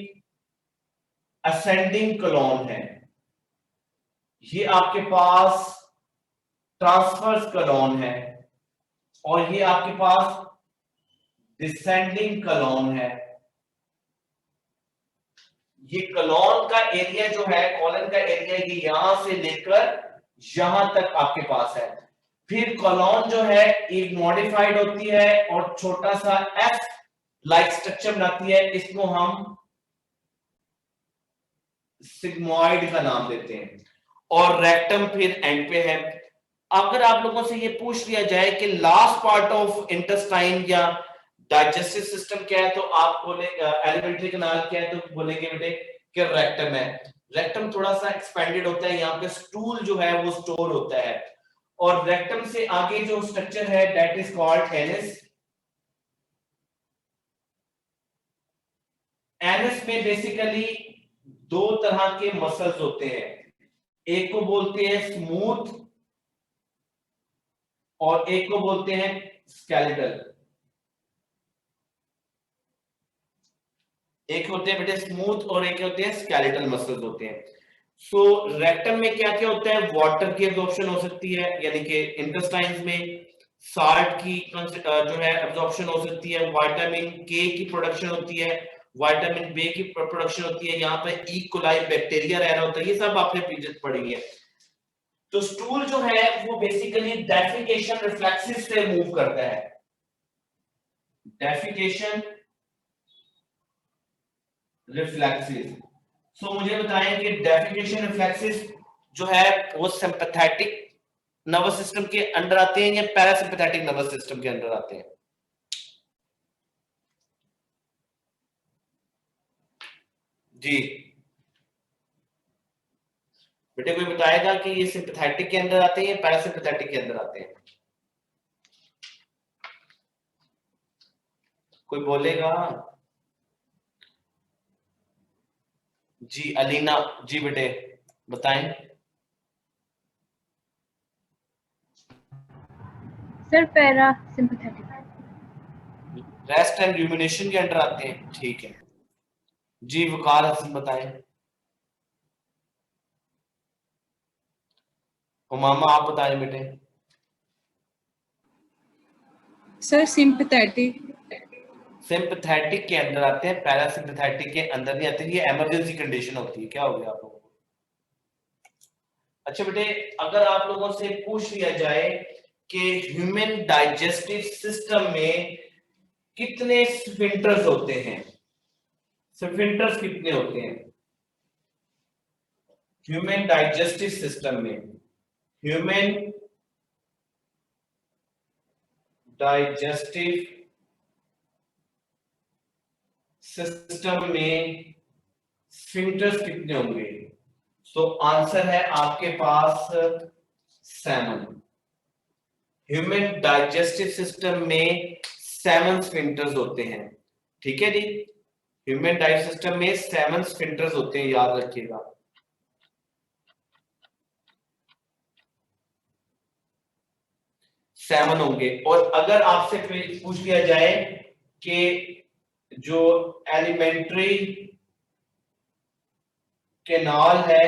असेंडिंग कोलोन है, ये आपके पास ट्रांसवर्स कोलोन है, और ये आपके पास डिसेंडिंग कोलोन है। ये कोलोन का एरिया जो है, कॉलन का एरिया, ये यहां से लेकर यहां तक आपके पास है। फिर कोलोन जो है एक मॉडिफाइड होती है और छोटा सा एफ लाइक स्ट्रक्चर बनाती है, इसको हम सिग्मोइड का नाम देते हैं, और रेक्टम फिर एंड पे है। अगर आप लोगों से ये पूछ लिया जाए कि लास्ट पार्ट ऑफ इंटेस्टाइन या डाइजेस्टिव सिस्टम क्या है, तो आप बोले एलिमेंट्री कैनाल क्या है, तो बोलेंगे बेटे कि रेक्टम है। रेक्टम थोड़ा सा एक्सपेंडेड होता है, यहाँ पे स्टूल जो है वो स्टोर होता है, और रेक्टम से आगे जो स्ट्रक्चर है that is called anus. Anus में बेसिकली दो तरह के मसल्स होते हैं, एक को बोलते हैं स्मूथ और एक को बोलते हैं स्केलेटल। एक होते हैं बेटे स्मूथ और एक होते हैं स्केलेटल मसल्स होते हैं। सो रेक्टम में क्या क्या होता है, वाटर की एब्जॉर्प्शन हो सकती है, यानी कि इंटेस्टाइन्स में साल्ट की जो है एब्जॉर्प्शन हो सकती है, विटामिन के की प्रोडक्शन होती है, विटामिन बी की प्रोडक्शन होती है, यहाँ पे ई कोलाई बैक्टीरिया रह रहा होता है, ये सब आपने पीरियड पढ़ी है। तो स्टूल जो है वो बेसिकली डेफिकेशन रिफ्लेक्सेस से मूव करता है, डेफिकेशन रिफ्लेक्सेस। सो मुझे बताएं कि डेफिकेशन रिफ्लेक्सेस जो है वो सिंपैथेटिक नर्वस सिस्टम के अंडर आते हैं या पैरासिम्पैथेटिक नर्वस सिस्टम के अंडर आते हैं? जी बेटे कोई बताएगा कि ये सिंपैथेटिक के अंदर आते हैं या पैरासिम्पैथेटिक के अंदर आते हैं? कोई बोलेगा? जी अलीना जी बेटे बताएं। Sir parasympathetic. Rest and rumination के अंडर आते हैं, ठीक है जी। वकार हसन बताएं। उमामा आप बताएं बेटे। Sir sympathetic. सिंपैथेटिक के अंदर आते हैं, पैरासिम्पैथेटिक के अंदर नहीं आते। ये इमरजेंसी कंडीशन होती है। क्या हो गया आप लोगों को? अच्छा बेटे अगर आप लोगों से पूछ लिया जाए कि ह्यूमन डाइजेस्टिव सिस्टम में कितने स्फिंक्टर्स होते हैं, स्फिंक्टर्स कितने होते हैं ह्यूमन डाइजेस्टिव सिस्टम में? ह्यूमन डाइजेस्टिव सिस्टम में स्फिंक्टर्स कितने होंगे? तो आंसर है आपके पास 7। ह्यूमन डाइजेस्टिव सिस्टम में 7 स्फिंक्टर्स होते हैं, ठीक है जी। ह्यूमन डाइजेस्टिव सिस्टम में 7 स्फिंक्टर्स होते हैं, याद रखिएगा। सेवन होंगे। और अगर आपसे पूछ लिया जाए कि जो एलिमेंट्री कैनाल है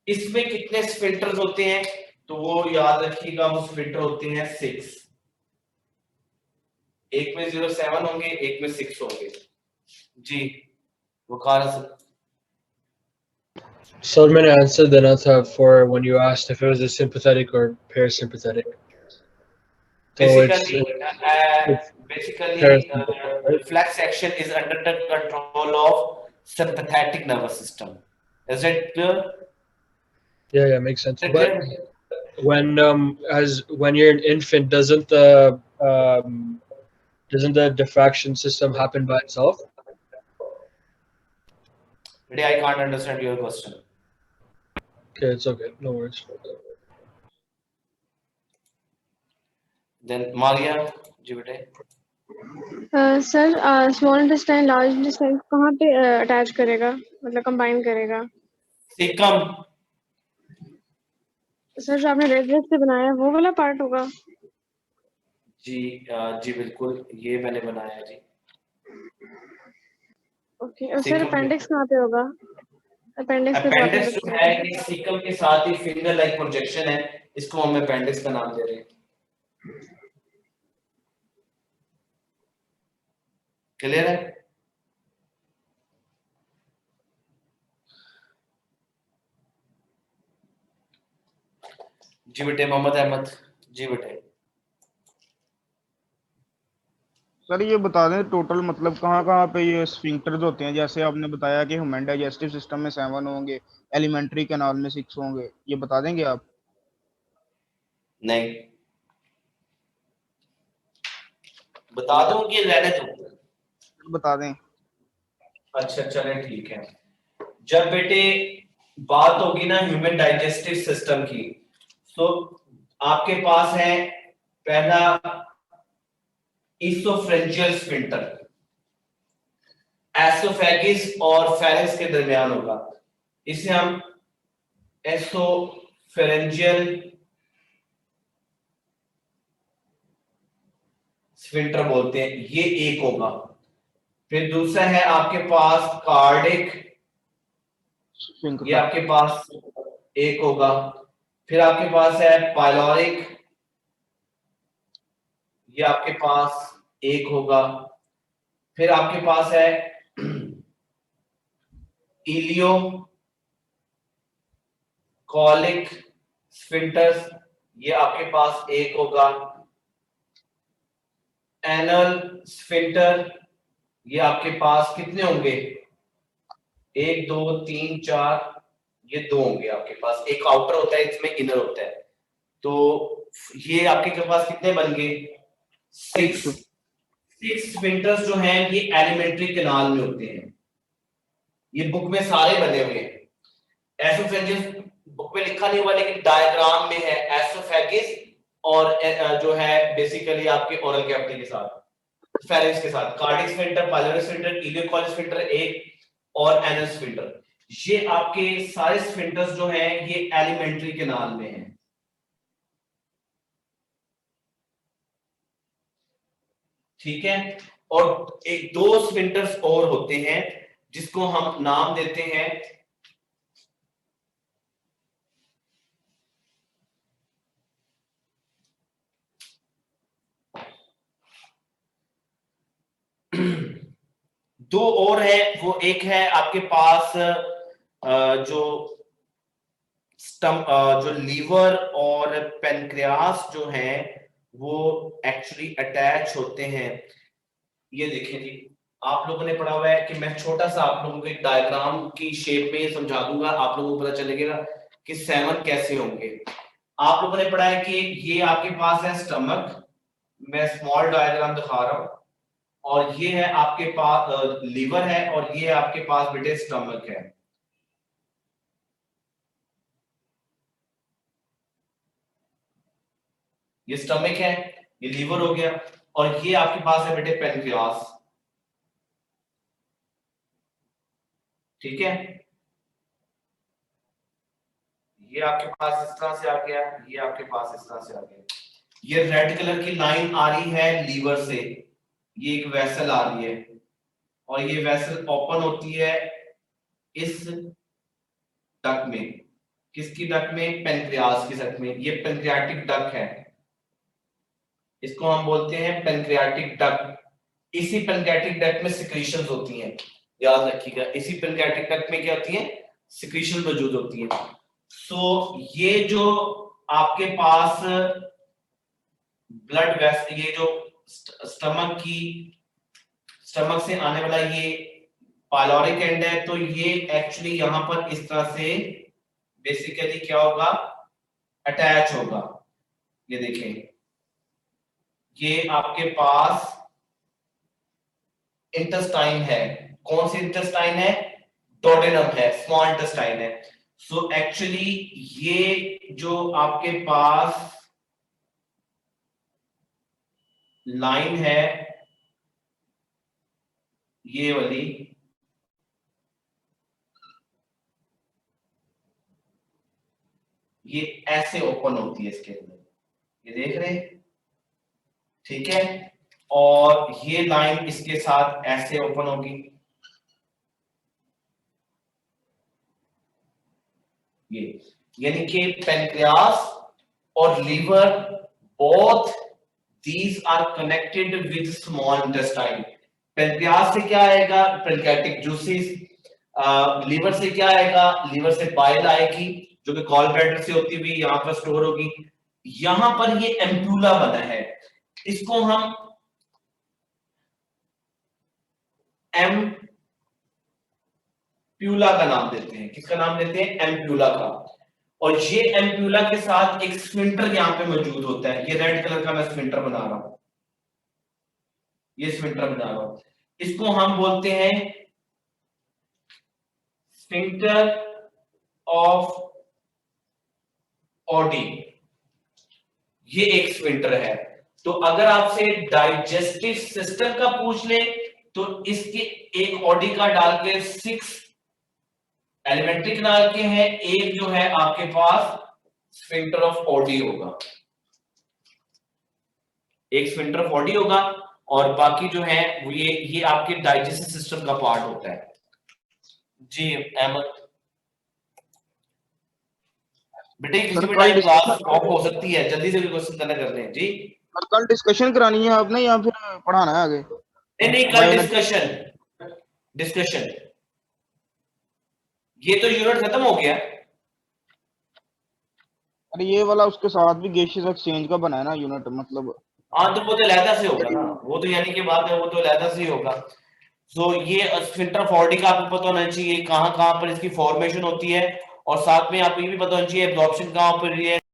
इसमें कितने स्फिंक्टर्स होते हैं, तो वो याद रखिएगा वो स्फिंक्टर होते हैं 6। एक में 07 होंगे, एक में 6 होंगे। जी वकार सर मैंने आंसर देना था for when you asked if it was a sympathetic or parasympathetic. Basically, reflex action is under the control of sympathetic nervous system. Is it clear? Yeah, makes sense. But when you're an infant, doesn't the diffraction system happen by itself? बेटे I can't understand your question. Okay, it's okay. No worries. Then Maria, जी बेटे. Sir small intestine large intestine कहाँ पे attach करेगा, मतलब combine करेगा? Caecum. Sir जो आपने red से बनाया है वो वाला पार्ट होगा? जी बिल्कुल, ये मैंने बनाया जी. ओके, और सर अपेंडिक्स कहाँ पे होगा? अपेंडिक्स पे अपेंडिक्स जो है ये सीकम के साथ ही फिंगर लाइक प्रोजेक्शन है, इसको हम अपेंडिक्स का नाम दे रहे हैं. क्लियर है? जी बेटे मोहम्मद अहमद. जी बेटे. सर ये बता दें टोटल मतलब कहाँ कहाँ पे ये स्फिंक्टर्स होते हैं, जैसे आपने बताया कि ह्यूमन डाइजेस्टिव सिस्टम में 7 होंगे, एलिमेंट्री कैनाल में 6 होंगे, ये बता देंगे आप? नहीं बता दूं कि रहने दो? बता दें. अच्छा चले ठीक है. जब बेटे बात होगी ना ह्यूमन डाइजेस्टिव सिस्टम की, तो आपके पास है पहला इसोफ्रेंजियल स्फिंक्टर, एसोफेगिस और फेरेंक्स के दरमियान होगा. इसे हम एसोफेरेंजियल स्फिंक्टर बोलते हैं. ये एक होगा. फिर दूसरा है आपके पास कार्डिक, ये आपके पास एक होगा. फिर आपके पास है पाइलोरिक, ये आपके पास एक होगा. फिर आपके पास है इलियो कॉलिक स्फिंक्टर्स, ये आपके पास एक होगा. एनल स्फिंक्टर, ये आपके पास कितने होंगे? 1 2 3 4, ये 2 होंगे आपके पास. एक आउटर होता है, इसमें इनर होता है. तो ये आपके पास कितने बन गए? 6 स्फिंक्टर्स जो हैं ये एलिमेंट्री कैनाल में होते हैं. ये बुक में सारे बने हुए हैं. एसोफेगिस बुक में लिखा नहीं हुआ लेकिन डायग्राम में है. एसोफेगिस और जो है बेसिकली आपके ओरल कैविटी के साथ, फेरेंक्स के साथ, cardiac sphincter, pyloric sphincter, ileocolic sphincter एक और एनल स्फिंक्टर. ये आपके सारे स्फिंक्टर्स जो हैं ये एलिमेंट्री कैनाल में हैं. ठीक है. और एक 2 स्फिंक्टर्स और होते हैं जिसको हम नाम देते हैं दो और है. वो एक है आपके पास जो लीवर और पेनक्रियास जो है वो एक्चुअली अटैच होते हैं. ये देखें जी, आप लोगों ने पढ़ा हुआ है कि मैं छोटा सा आप लोगों को एक डायग्राम की शेप में समझा दूंगा, आप लोगों को पता चलेगा कि 7 कैसे होंगे. आप लोगों ने पढ़ा है कि ये आपके पास है स्टमक, मैं स्मॉल डायग्राम दिखा रहा हूं, और ये है आपके पास लीवर है, और ये आपके पास बेटे स्टमक है. ये स्टमक है, ये लीवर हो गया, और ये आपके पास है बेटे पेनक्रियास. ठीक है. ये आपके पास इस तरह से आ गया, ये आपके पास इस तरह से आ गया. ये रेड कलर की लाइन आ रही है लीवर से, ये एक वेसल आ रही है, और ये वेसल ओपन होती है इस डक्ट में. किसकी डक्ट में? पेनक्रियास की डक्ट में. ये पेनक्रियाटिक डक्ट है, इसको हम बोलते हैं पेनक्रियाटिक डक्ट. इसी पेनक्रियाटिक डक्ट में सिक्रीशंस होती हैं, याद रखिएगा. इसी पेनक्रियाटिक डक्ट में क्या होती है? सिक्रीशन मौजूद होती है. सो ये जो आपके पास ब्लड वेसल, ये जो स्टमक से आने वाला ये पाइलोरिक एंड है, तो ये एक्चुअली यहां पर इस तरह से बेसिकली क्या होगा? अटैच होगा. ये देखें, ये आपके पास इंटेस्टाइन है. कौन सी इंटेस्टाइन है? डोडेनम है, स्मॉल इंटेस्टाइन है। सो एक्चुअली ये जो आपके पास लाइन है ये वाली, ये ऐसे ओपन होती है इसके अंदर, ये देख रहे हैं, ठीक है। और ये लाइन इसके साथ ऐसे ओपन होगी, ये यानी कि पेनक्रियास और liver both these are connected with small intestine. Pancreas से क्या आएगा, पेनक्रियाटिक जूसेस, लीवर से क्या आएगा, लीवर से बाइल आएगी जो कि गॉल ब्लैडर से होती हुई यहां पर स्टोर होगी। यहां पर ये एम्प्यूला बना है, इसको हम एम्प्यूला का नाम देते हैं। किसका नाम देते हैं, एम्प्यूला का। और ये एम्प्यूला के साथ एक स्फिंक्टर यहाँ पे मौजूद होता है, ये रेड कलर का मैं स्फिंक्टर बना रहा हूं, ये स्फिंक्टर बना रहा हूं, इसको हम बोलते हैं स्फिंक्टर ऑफ ऑडी। ये एक स्फिंक्टर है। तो अगर आपसे डाइजेस्टिव सिस्टम का पूछ ले तो इसके एक ऑडी का डाल के 6 एलिमेंट्री कैनाल के हैं, एक जो है आपके पास स्फिंक्टर ऑफ ऑडी होगा, एक स्फिंक्टर ऑफ ऑडी होगा और बाकी जो है वो ये आपके डाइजेस्टिव सिस्टम का पार्ट होता है। जी अहमद बेटे, किसी भी टाइम क्लास ऑफ हो सकती है, जल्दी से भी क्वेश्चन करना कर रहे हैं जी। कल डिस्कशन करानी है आपने या फिर पढ़ाना है आगे? नहीं कल डिस्कशन, ये तो यूनिट खत्म हो गया। अरे ये वाला उसके साथ भी गैसेस एक्सचेंज का बना है ना यूनिट, मतलब हाँ तो वो तो लैदा से होगा ना, वो तो यानी कि बात है, वो तो लैदा से ही होगा। सो ये स्फिंक्टर ऑफ ऑडी का आपको पता होना चाहिए कहाँ कहाँ पर इसकी फॉर्मेशन होती है, और साथ में आपको ये भी पता होना चाहिए एब्जॉर्प्शन कहाँ पर है।